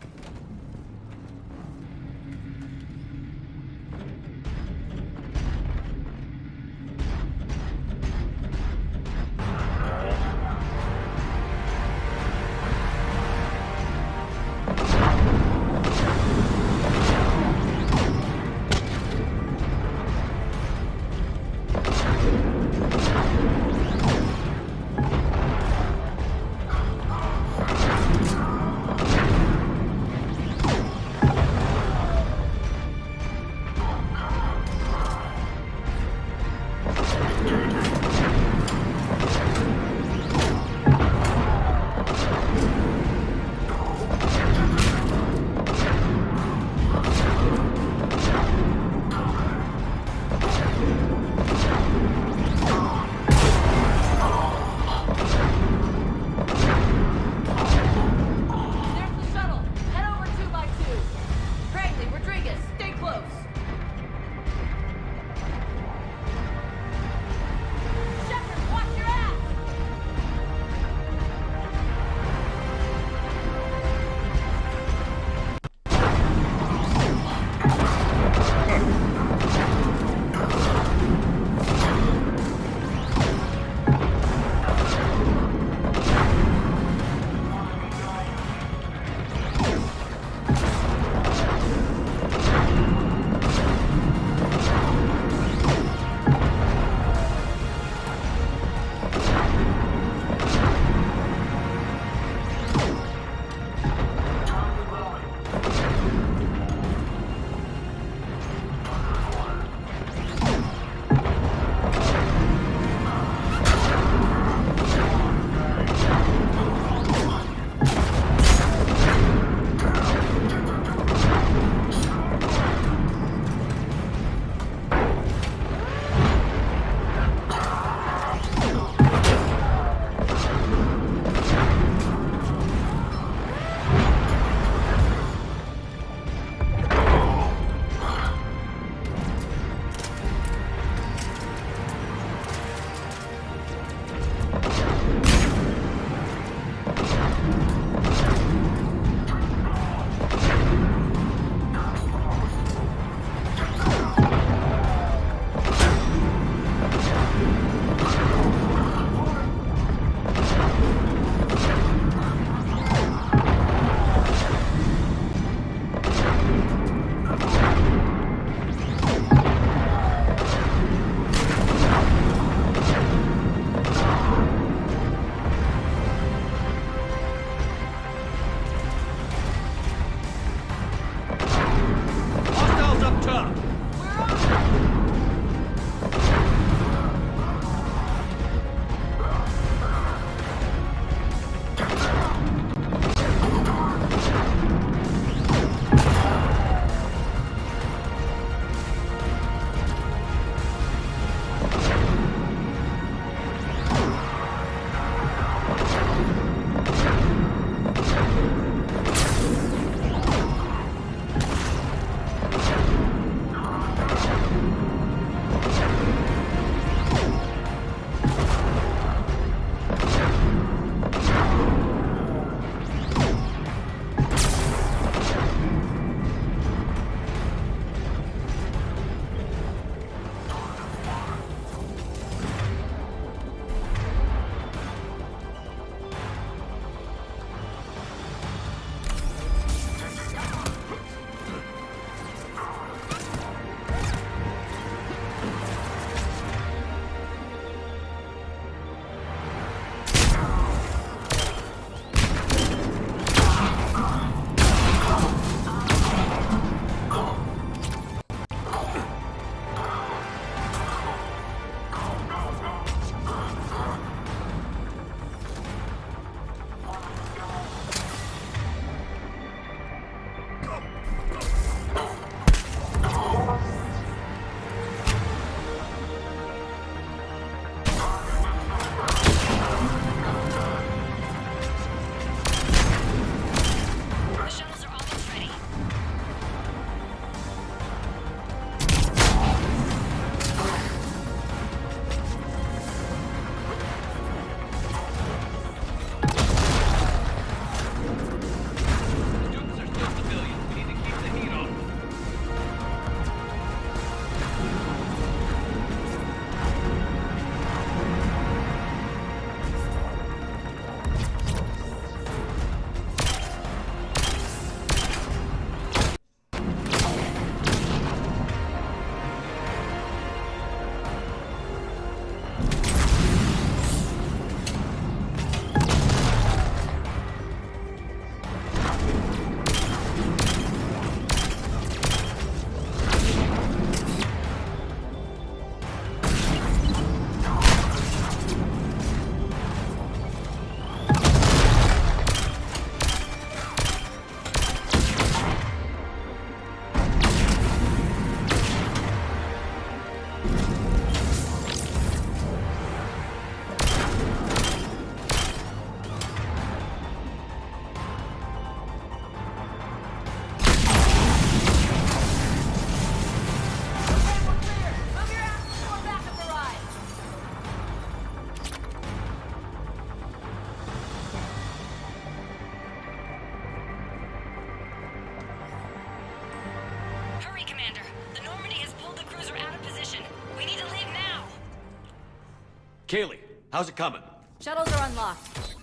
Kaylee, how's it coming? Shuttles are unlocked.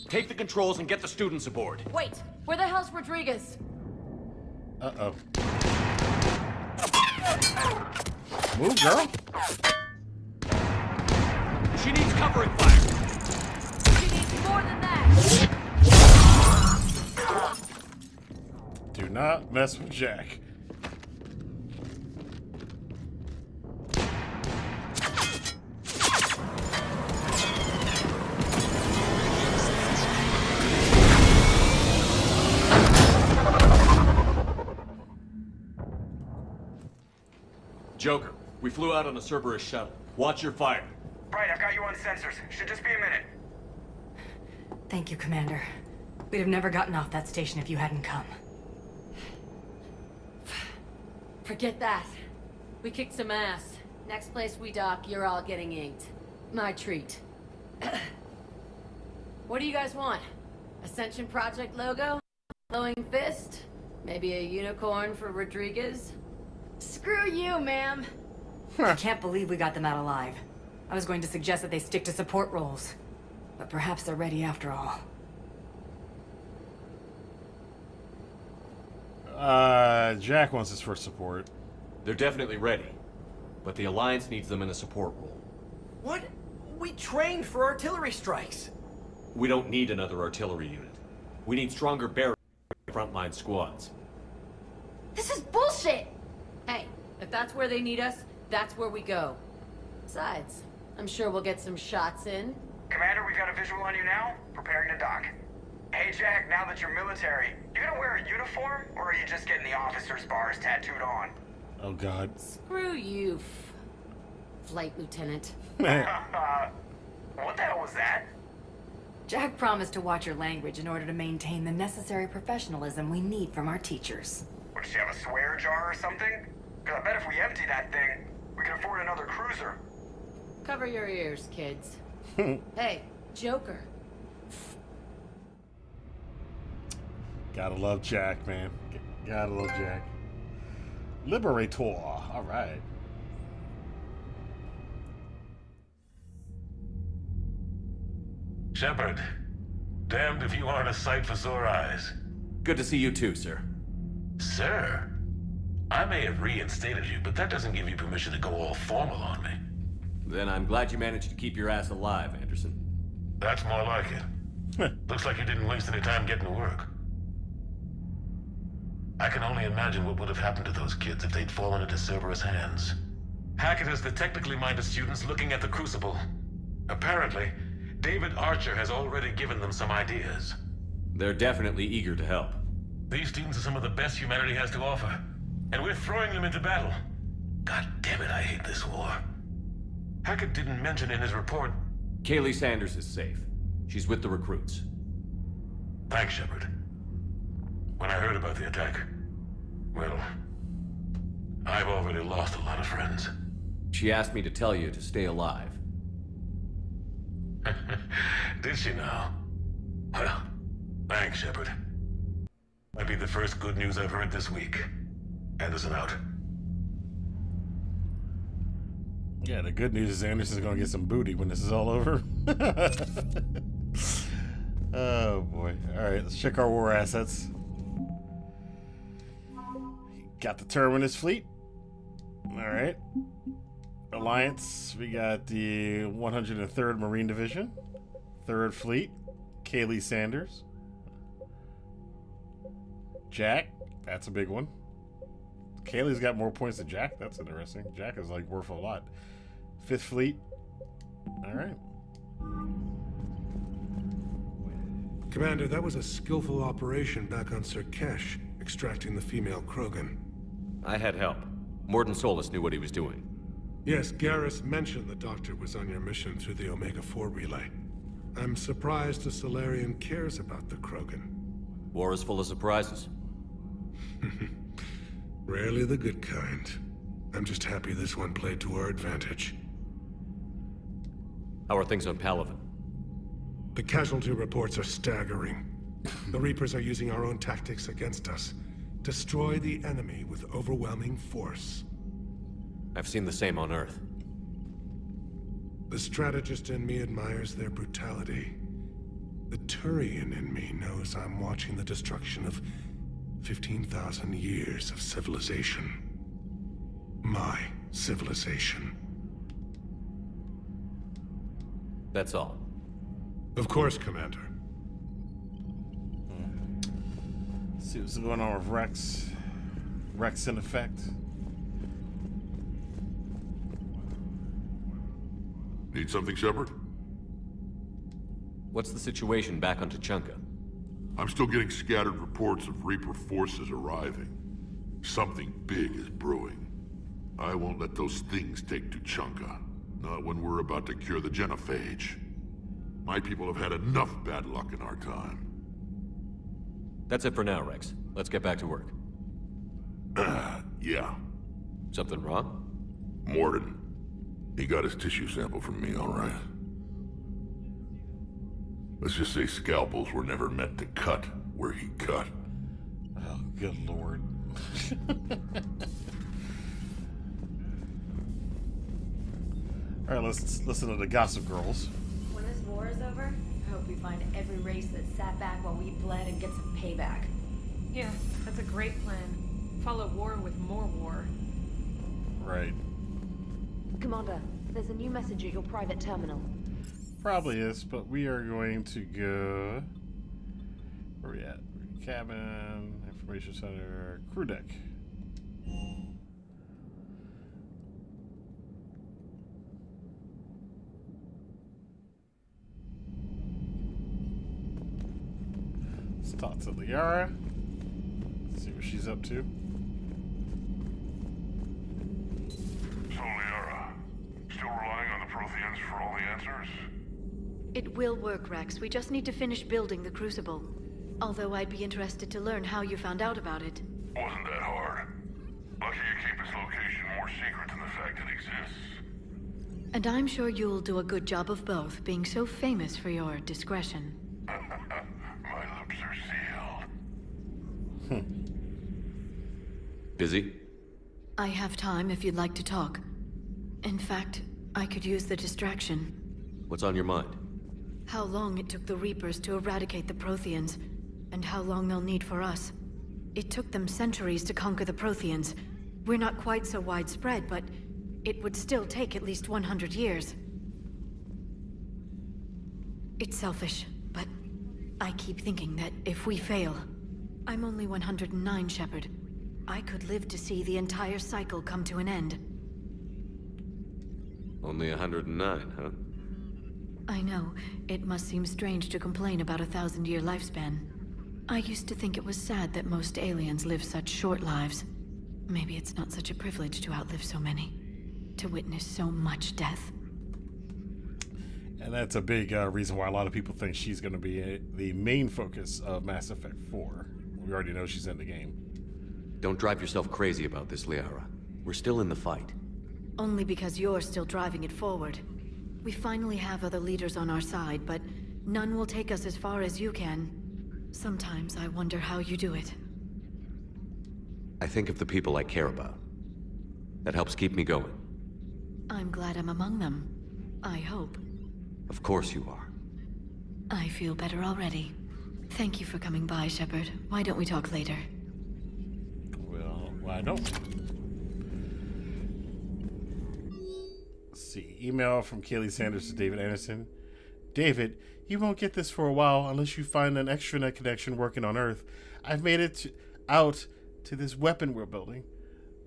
Take the controls and get the students aboard. Wait, where the hell's Rodriguez? Uh-oh. Move, girl. She needs covering fire. She needs more than that. Do not mess with Jack. Joker, we flew out on a Cerberus shuttle. Watch your fire. Right, I've got you on sensors. Should just be a minute. Thank you, Commander. We'd have never gotten off that station if you hadn't come. Forget that. We kicked some ass. Next place we dock, you're all getting inked. My treat. What do you guys want? Ascension Project logo? Glowing fist? Maybe a unicorn for Rodriguez? Screw you, ma'am. I can't believe we got them out alive. I was going to suggest that they stick to support roles. But perhaps they're ready after all. Jack wants his first support. They're definitely ready. But the Alliance needs them in a support role. What? We trained for artillery strikes. We don't need another artillery unit. We need stronger barrier frontline squads. This is bullshit! Hey, if that's where they need us, that's where we go. Besides, I'm sure we'll get some shots in. Commander, we've got a visual on you now. Preparing to dock. Hey, Jack, now that you're military, you gonna wear a uniform, or are you just getting the officer's bars tattooed on? Oh, God. Screw you, Flight Lieutenant. What the hell was that? Jack promised to watch your language in order to maintain the necessary professionalism we need from our teachers. What, does she have a swear jar or something? Because I bet if we empty that thing, we can afford another cruiser. Cover your ears, kids. Hey, Joker. Gotta love Jack, man. Gotta love Jack. Liberator. All right. Shepard, damned if you aren't a sight for sore eyes. Good to see you too, sir. Sir? I may have reinstated you, but that doesn't give you permission to go all formal on me. Then I'm glad you managed to keep your ass alive, Anderson. That's more like it. Looks like you didn't waste any time getting to work. I can only imagine what would have happened to those kids if they'd fallen into Cerberus' hands. Hackett has the technically minded students looking at the Crucible. Apparently, David Archer has already given them some ideas. They're definitely eager to help. These students are some of the best humanity has to offer, and we're throwing them into battle. God damn it, I hate this war. Hackett didn't mention in his report... Kaylee Sanders is safe. She's with the recruits. Thanks, Shepard. When I heard about the attack, well, I've already lost a lot of friends. She asked me to tell you to stay alive. Did she now? Well, thanks, Shepard. Might be the first good news I've heard this week. Anderson out. Yeah, the good news is Anderson's gonna get some booty when this is all over. Oh boy. Alright, let's check our war assets. Got the Terminus fleet. Alright. Alliance, we got the 103rd Marine Division. 3rd Fleet. Kaylee Sanders. Jack, that's a big one. Kaylee's got more points than Jack. That's interesting. Jack is like worth a lot. 5th Fleet. Alright. Commander, that was a skillful operation back on Serkesh, extracting the female Krogan. I had help. Morden Solus knew what he was doing. Yes, Garrus mentioned the Doctor was on your mission through the Omega-4 relay. I'm surprised the Solarian cares about the Krogan. War is full of surprises. Rarely the good kind. I'm just happy this one played to our advantage. How are things on Palaven? The casualty reports are staggering. The Reapers are using our own tactics against us. Destroy the enemy with overwhelming force. I've seen the same on Earth. The strategist in me admires their brutality. The Turian in me knows I'm watching the destruction of 15,000 years of civilization. My civilization. That's all. Of course, Commander. Let's see what's going on with Rex. Rex in effect. Need something, Shepard? What's the situation back on Tuchanka? I'm still getting scattered reports of Reaper forces arriving. Something big is brewing. I won't let those things take Tuchanka. Not when we're about to cure the genophage. My people have had enough bad luck in our time. That's it for now, Rex. Let's get back to work. Yeah. Something wrong? Morden. He got his tissue sample from me, all right. Let's just say scalpels were never meant to cut where he cut. Oh, good lord. Alright, let's listen to the Gossip Girls. When this war is over, I hope we find every race that sat back while we bled and get some payback. Yeah, that's a great plan. Follow war with more war. Right. Commander, there's a new message at your private terminal. Probably is, but we are going to go... Where are we at? Cabin, Information Center, Crew Deck. Let's talk to Liara. See what she's up to. So, Liara, still relying on the Protheans for all the answers? It will work, Rex. We just need to finish building the Crucible. Although I'd be interested to learn how you found out about it. Wasn't that hard. Lucky you keep its location more secret than the fact it exists. And I'm sure you'll do a good job of both, being so famous for your discretion. My lips are sealed. Busy? I have time if you'd like to talk. In fact, I could use the distraction. What's on your mind? How long it took the Reapers to eradicate the Protheans, and how long they'll need for us. It took them centuries to conquer the Protheans. We're not quite so widespread, but it would still take at least 100 years. It's selfish, but I keep thinking that if we fail... I'm only 109, Shepard. I could live to see the entire cycle come to an end. Only 109, huh? I know. It must seem strange to complain about a 1,000-year lifespan. I used to think it was sad that most aliens live such short lives. Maybe it's not such a privilege to outlive so many. To witness so much death. And that's a big reason why a lot of people think she's going to be the main focus of Mass Effect 4. We already know she's in the game. Don't drive yourself crazy about this, Liara. We're still in the fight. Only because you're still driving it forward. We finally have other leaders on our side, but none will take us as far as you can. Sometimes I wonder how you do it. I think of the people I care about. That helps keep me going. I'm glad I'm among them. I hope. Of course you are. I feel better already. Thank you for coming by, Shepard. Why don't we talk later? Well, why don't we? Let's see. Email from Kaylee Sanders to David Anderson. David, you won't get this for a while unless you find an extranet connection working on Earth. I've made it out to this weapon we're building.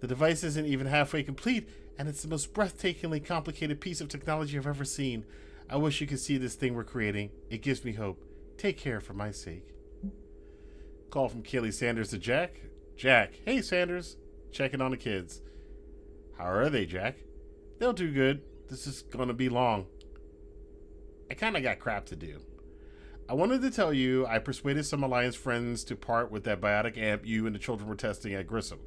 The device isn't even halfway complete, and it's the most breathtakingly complicated piece of technology I've ever seen. I wish you could see this thing we're creating. It gives me hope. Take care for my sake. Call from Kaylee Sanders to Jack. Jack, hey Sanders. Checking on the kids. How are they, Jack? They'll do good. This is gonna be long. I kinda got crap to do. I wanted to tell you I persuaded some Alliance friends to part with that biotic amp you and the children were testing at Grissom.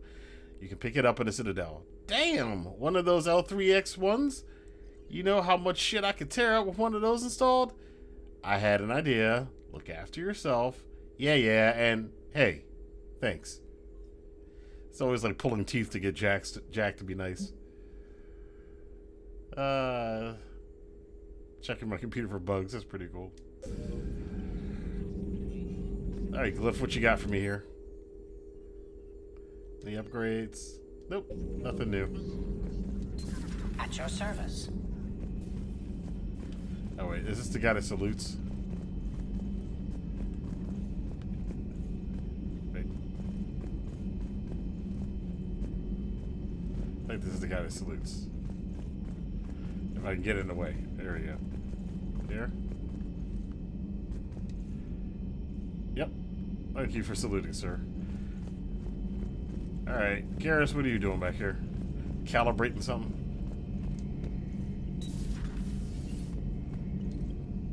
You can pick it up in the Citadel. Damn! One of those L3X ones? You know how much shit I could tear up with one of those installed? I had an idea. Look after yourself. Yeah, and hey, thanks. It's always like pulling teeth to get Jack to be nice. Checking my computer for bugs. That's pretty cool. Alright, Glyph, what you got for me here? Any upgrades? Nope, nothing new. At your service. Oh wait, is this the guy that salutes? Wait. I think this is the guy that salutes. If I can get in the way. There we go. There. Yep. Thank you for saluting, sir. Alright, Garrus, what are you doing back here? Calibrating something?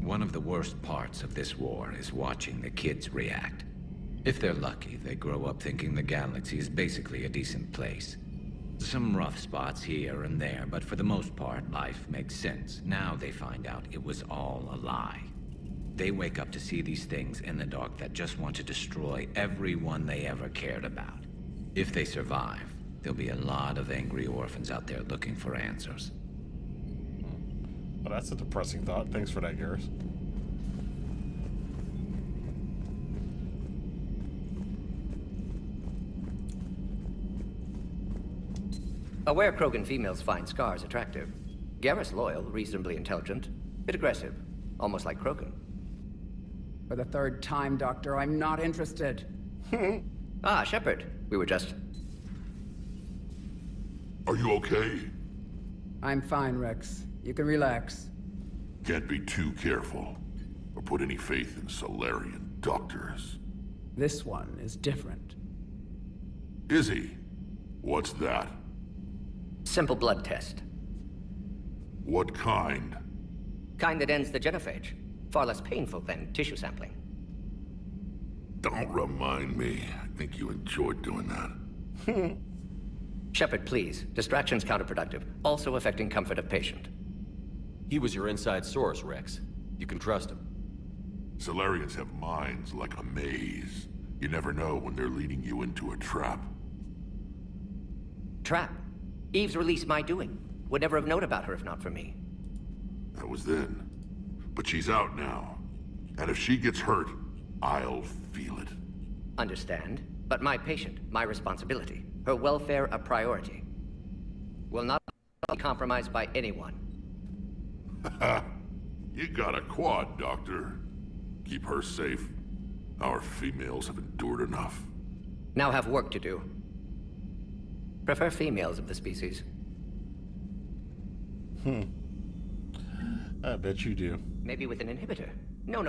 One of the worst parts of this war is watching the kids react. If they're lucky, they grow up thinking the galaxy is basically a decent place. Some rough spots here and there, but for the most part, life makes sense. Now they find out it was all a lie. They wake up to see these things in the dark that just want to destroy everyone they ever cared about. If they survive, there'll be a lot of angry orphans out there looking for answers. Well, that's a depressing thought. Thanks for that, Garrus. Aware Krogan females find scars attractive. Garrus loyal, reasonably intelligent, bit aggressive, almost like Krogan. For the third time, Doctor, I'm not interested. Ah, Shepard. We were just... Are you okay? I'm fine, Rex. You can relax. Can't be too careful, or put any faith in Solarian doctors. This one is different. Is he? What's that? Simple blood test. What kind? Kind that ends the genophage. Far less painful than tissue sampling. Don't remind me. I think you enjoyed doing that. Shepard, please. Distraction's counterproductive, also affecting comfort of patient. He was your inside source, Rex. You can trust him. Solarians have minds like a maze. You never know when they're leading you into a trap. Trap? Eve's release my doing. Would never have known about her if not for me. That was then. But she's out now. And if she gets hurt, I'll feel it. Understand. But my patient, my responsibility. Her welfare a priority. Will not be compromised by anyone. You got a quad, Doctor. Keep her safe. Our females have endured enough. Now have work to do. Prefer females of the species. I bet you do. Maybe with an inhibitor. No.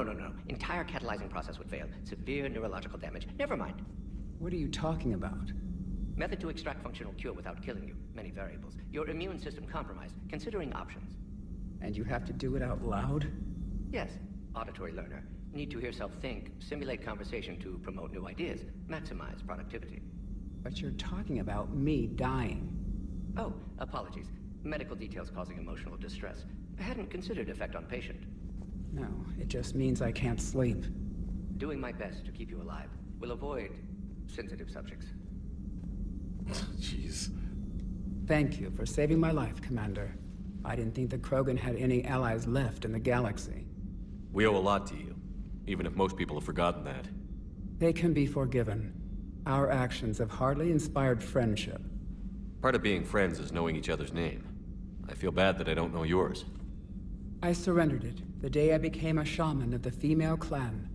Entire catalyzing process would fail. Severe neurological damage. Never mind. What are you talking about? Method to extract functional cure without killing you. Many variables. Your immune system compromised. Considering options. And you have to do it out loud? Yes. Auditory learner. Need to hear self think, simulate conversation to promote new ideas, maximize productivity. But you're talking about me dying. Oh, apologies. Medical details causing emotional distress. I hadn't considered effect on patient. No, it just means I can't sleep. Doing my best to keep you alive. Will avoid sensitive subjects. Jeez. Thank you for saving my life, Commander. I didn't think the Krogan had any allies left in the galaxy. We owe a lot to you, even if most people have forgotten that. They can be forgiven. Our actions have hardly inspired friendship. Part of being friends is knowing each other's name. I feel bad that I don't know yours. I surrendered it the day I became a shaman of the female clan.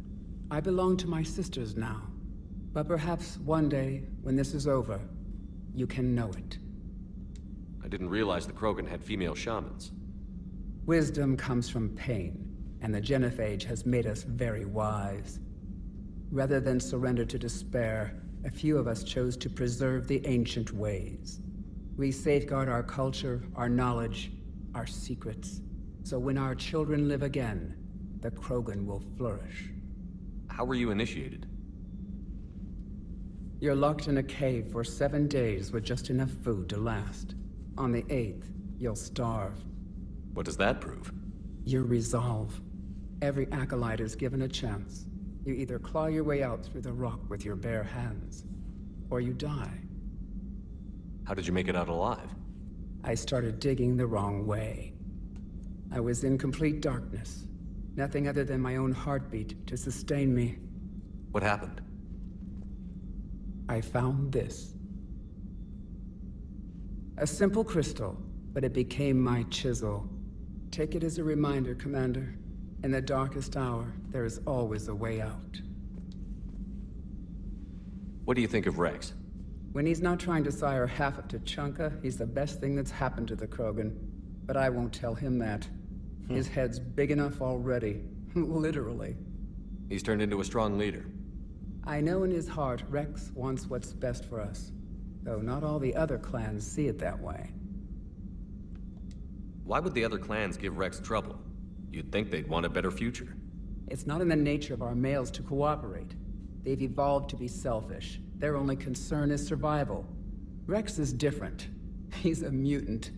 I belong to my sisters now. But perhaps one day, when this is over, you can know it. I didn't realize the Krogan had female shamans. Wisdom comes from pain, and the genophage has made us very wise. Rather than surrender to despair, a few of us chose to preserve the ancient ways. We safeguard our culture, our knowledge, our secrets. So when our children live again, the Krogan will flourish. How were you initiated? You're locked in a cave for 7 days with just enough food to last. On the 8th, you'll starve. What does that prove? Your resolve. Every acolyte is given a chance. You either claw your way out through the rock with your bare hands, or you die. How did you make it out alive? I started digging the wrong way. I was in complete darkness. Nothing other than my own heartbeat to sustain me. What happened? I found this. A simple crystal, but it became my chisel. Take it as a reminder, Commander. In the darkest hour, there is always a way out. What do you think of Rex? When he's not trying to sire half of Tuchanka, he's the best thing that's happened to the Krogan. But I won't tell him that. His head's big enough already. Literally. He's turned into a strong leader. I know in his heart Rex wants what's best for us. Though not all the other clans see it that way. Why would the other clans give Rex trouble? You'd think they'd want a better future. It's not in the nature of our males to cooperate. They've evolved to be selfish. Their only concern is survival. Rex is different. He's a mutant.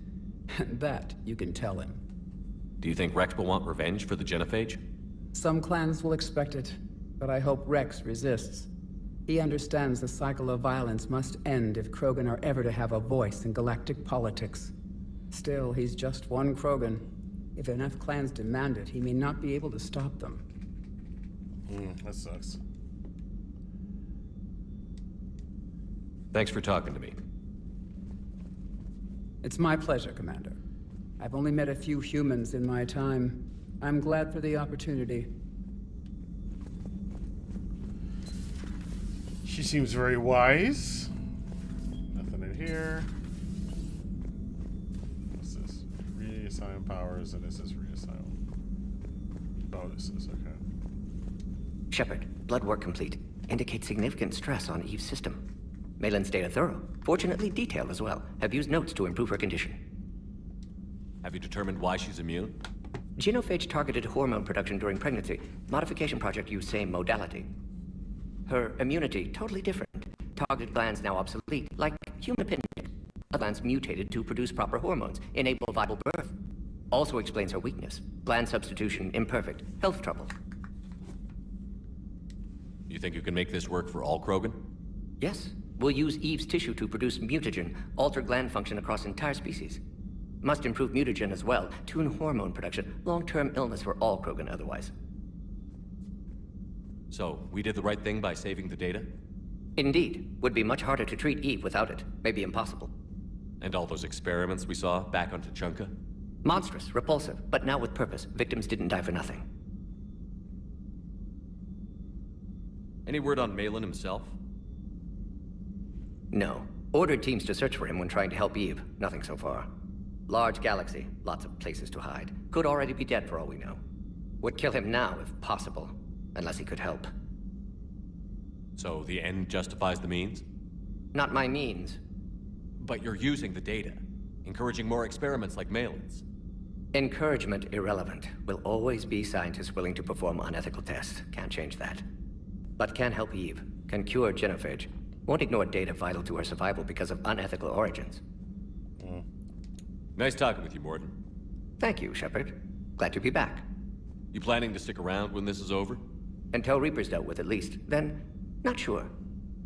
And that you can tell him. Do you think Rex will want revenge for the Genophage? Some clans will expect it, but I hope Rex resists. He understands the cycle of violence must end if Krogan are ever to have a voice in galactic politics. Still, he's just one Krogan. If enough clans demand it, he may not be able to stop them. That sucks. Thanks for talking to me. It's my pleasure, Commander. I've only met a few humans in my time. I'm glad for the opportunity. She seems very wise. Nothing in here. What's this? Reassign powers, and this is reassign bonuses. Okay. Shepard, blood work complete. Indicates significant stress on Eve's system. Malin's data thorough. Fortunately detailed as well. Have used notes to improve her condition. Have you determined why she's immune? Genophage targeted hormone production during pregnancy. Modification project used same modality. Her immunity, totally different. Targeted glands now obsolete, like human appendix. Glands mutated to produce proper hormones, enable viable birth. Also explains her weakness. Gland substitution imperfect. Health trouble. You think you can make this work for all Krogan? Yes. We'll use Eve's tissue to produce mutagen, alter gland function across entire species. Must improve mutagen as well, tune hormone production, long-term illness for all Krogan otherwise. So, we did the right thing by saving the data? Indeed. Would be much harder to treat Eve without it. Maybe impossible. And all those experiments we saw back on Tuchanka? Monstrous, repulsive, but now with purpose. Victims didn't die for nothing. Any word on Malin himself? No. Ordered teams to search for him when trying to help Eve. Nothing so far. Large galaxy, lots of places to hide. Could already be dead for all we know. Would kill him now if possible, unless he could help. So the end justifies the means? Not my means. But you're using the data, encouraging more experiments like Malin's. Encouragement irrelevant. Will always be scientists willing to perform unethical tests. Can't change that. But can help Eve. Can cure Genophage. Won't ignore data vital to her survival because of unethical origins. Nice talking with you, Mordin. Thank you, Shepard. Glad to be back. You planning to stick around when this is over? Until Reaper's dealt with at least. Then, not sure.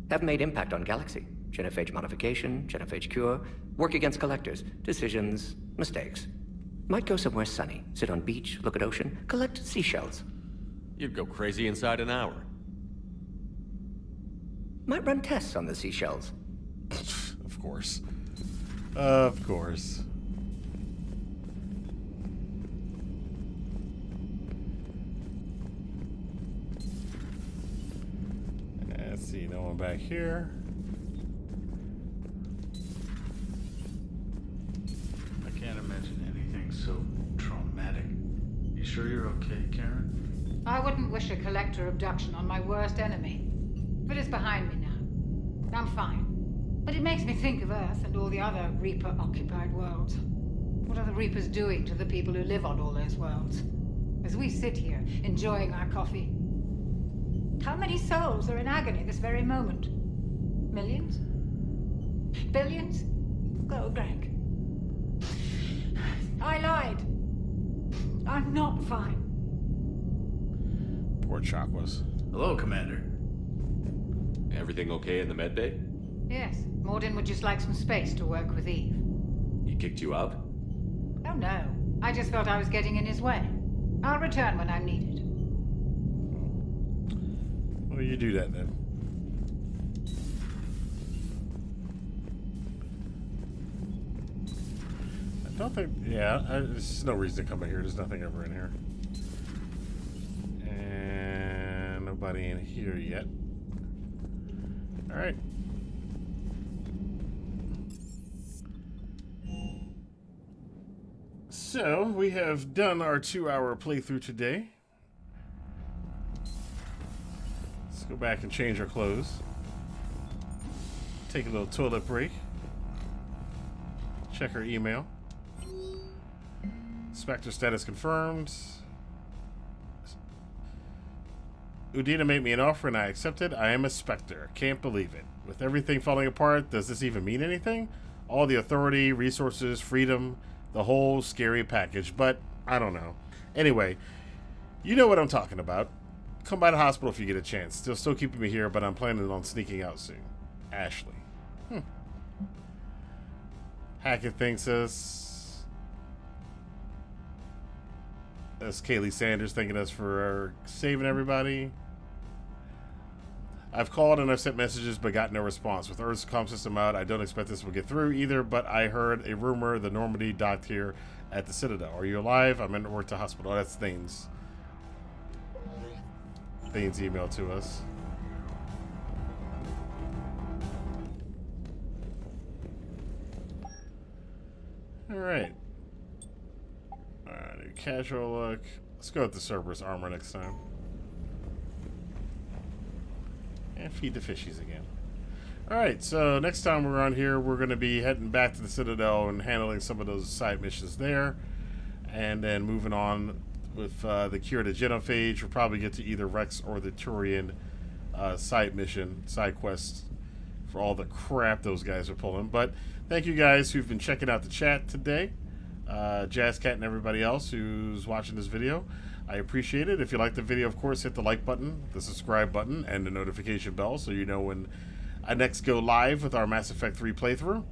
Have made impact on Galaxy. Genophage modification, Genophage cure, work against collectors, decisions, mistakes. Might go somewhere sunny, sit on beach, look at ocean, collect seashells. You'd go crazy inside an hour. Might run tests on the seashells. Of course. Of course. Let's see, no one back here. I can't imagine anything so traumatic. You sure you're okay, Karen? I wouldn't wish a collector abduction on my worst enemy. But it's behind me now. I'm fine. But it makes me think of Earth and all the other Reaper-occupied worlds. What are the Reapers doing to the people who live on all those worlds? As we sit here, enjoying our coffee. How many souls are in agony this very moment? Millions? Billions? Go, Greg. I lied. I'm not fine. Poor Chakwas. Hello, Commander. Everything okay in the medbay? Yes, Mordin would just like some space to work with Eve. He kicked you out? Oh no. I just felt I was getting in his way. I'll return when I'm needed. Well, you do that then. I don't think... Yeah, there's no reason to come in here. There's nothing ever in here. And nobody in here yet. Alright. So, we have done our 2-hour playthrough today. Let's go back and change our clothes. Take a little toilet break. Check our email. Spectre status confirmed. Udina made me an offer and I accepted. I am a Spectre. Can't believe it. With everything falling apart, does this even mean anything? All the authority, resources, freedom, the whole scary package, but I don't know. Anyway, you know what I'm talking about. Come by the hospital if you get a chance. Still keeping me here, but I'm planning on sneaking out soon. Ashley. Hackett thanks us. That's Kaylee Sanders thanking us for saving everybody. I've called and I've sent messages but got no response. With Earth's comm system out, I don't expect this will get through either, but I heard a rumor the Normandy docked here at the Citadel. Are you alive? I'm in work to hospital. Oh, that's Thane's email to us. Alright. Alright, casual look. Let's go with the Cerberus armor next time. And feed the fishies again. Alright, so next time we're on here, we're going to be heading back to the Citadel and handling some of those side missions there. And then moving on with the Cure to Genophage. We'll probably get to either Rex or the Turian side mission, side quest, for all the crap those guys are pulling. But thank you guys who've been checking out the chat today. Jazzcat and everybody else who's watching this video. I appreciate it. If you like the video, of course, hit the like button, the subscribe button, and the notification bell so you know when I next go live with our Mass Effect 3 playthrough.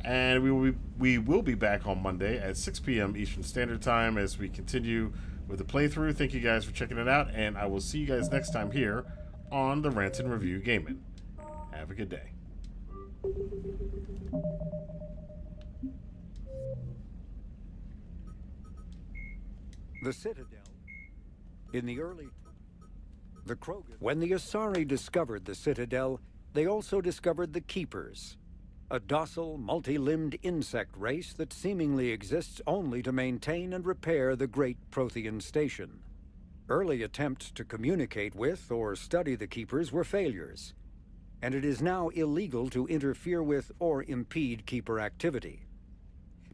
And we will be back on Monday at 6 p.m. Eastern Standard Time as we continue with the playthrough. Thank you guys for checking it out, and I will see you guys next time here on the Rantin Review Gaming. Have a good day. The Citadel. In the early... The Krogan... When the Asari discovered the Citadel, they also discovered the Keepers, a docile, multi-limbed insect race that seemingly exists only to maintain and repair the great Prothean station. Early attempts to communicate with or study the Keepers were failures, and it is now illegal to interfere with or impede Keeper activity.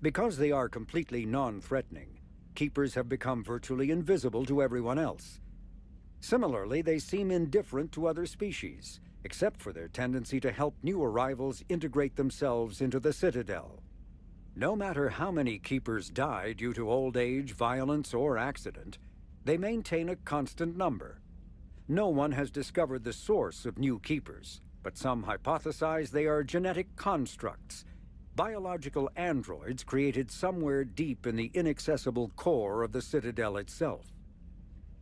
Because they are completely non-threatening, Keepers have become virtually invisible to everyone else. Similarly, they seem indifferent to other species, except for their tendency to help new arrivals integrate themselves into the Citadel. No matter how many Keepers die due to old age, violence, or accident, they maintain a constant number. No one has discovered the source of new Keepers, but some hypothesize they are genetic constructs, biological androids created somewhere deep in the inaccessible core of the Citadel itself.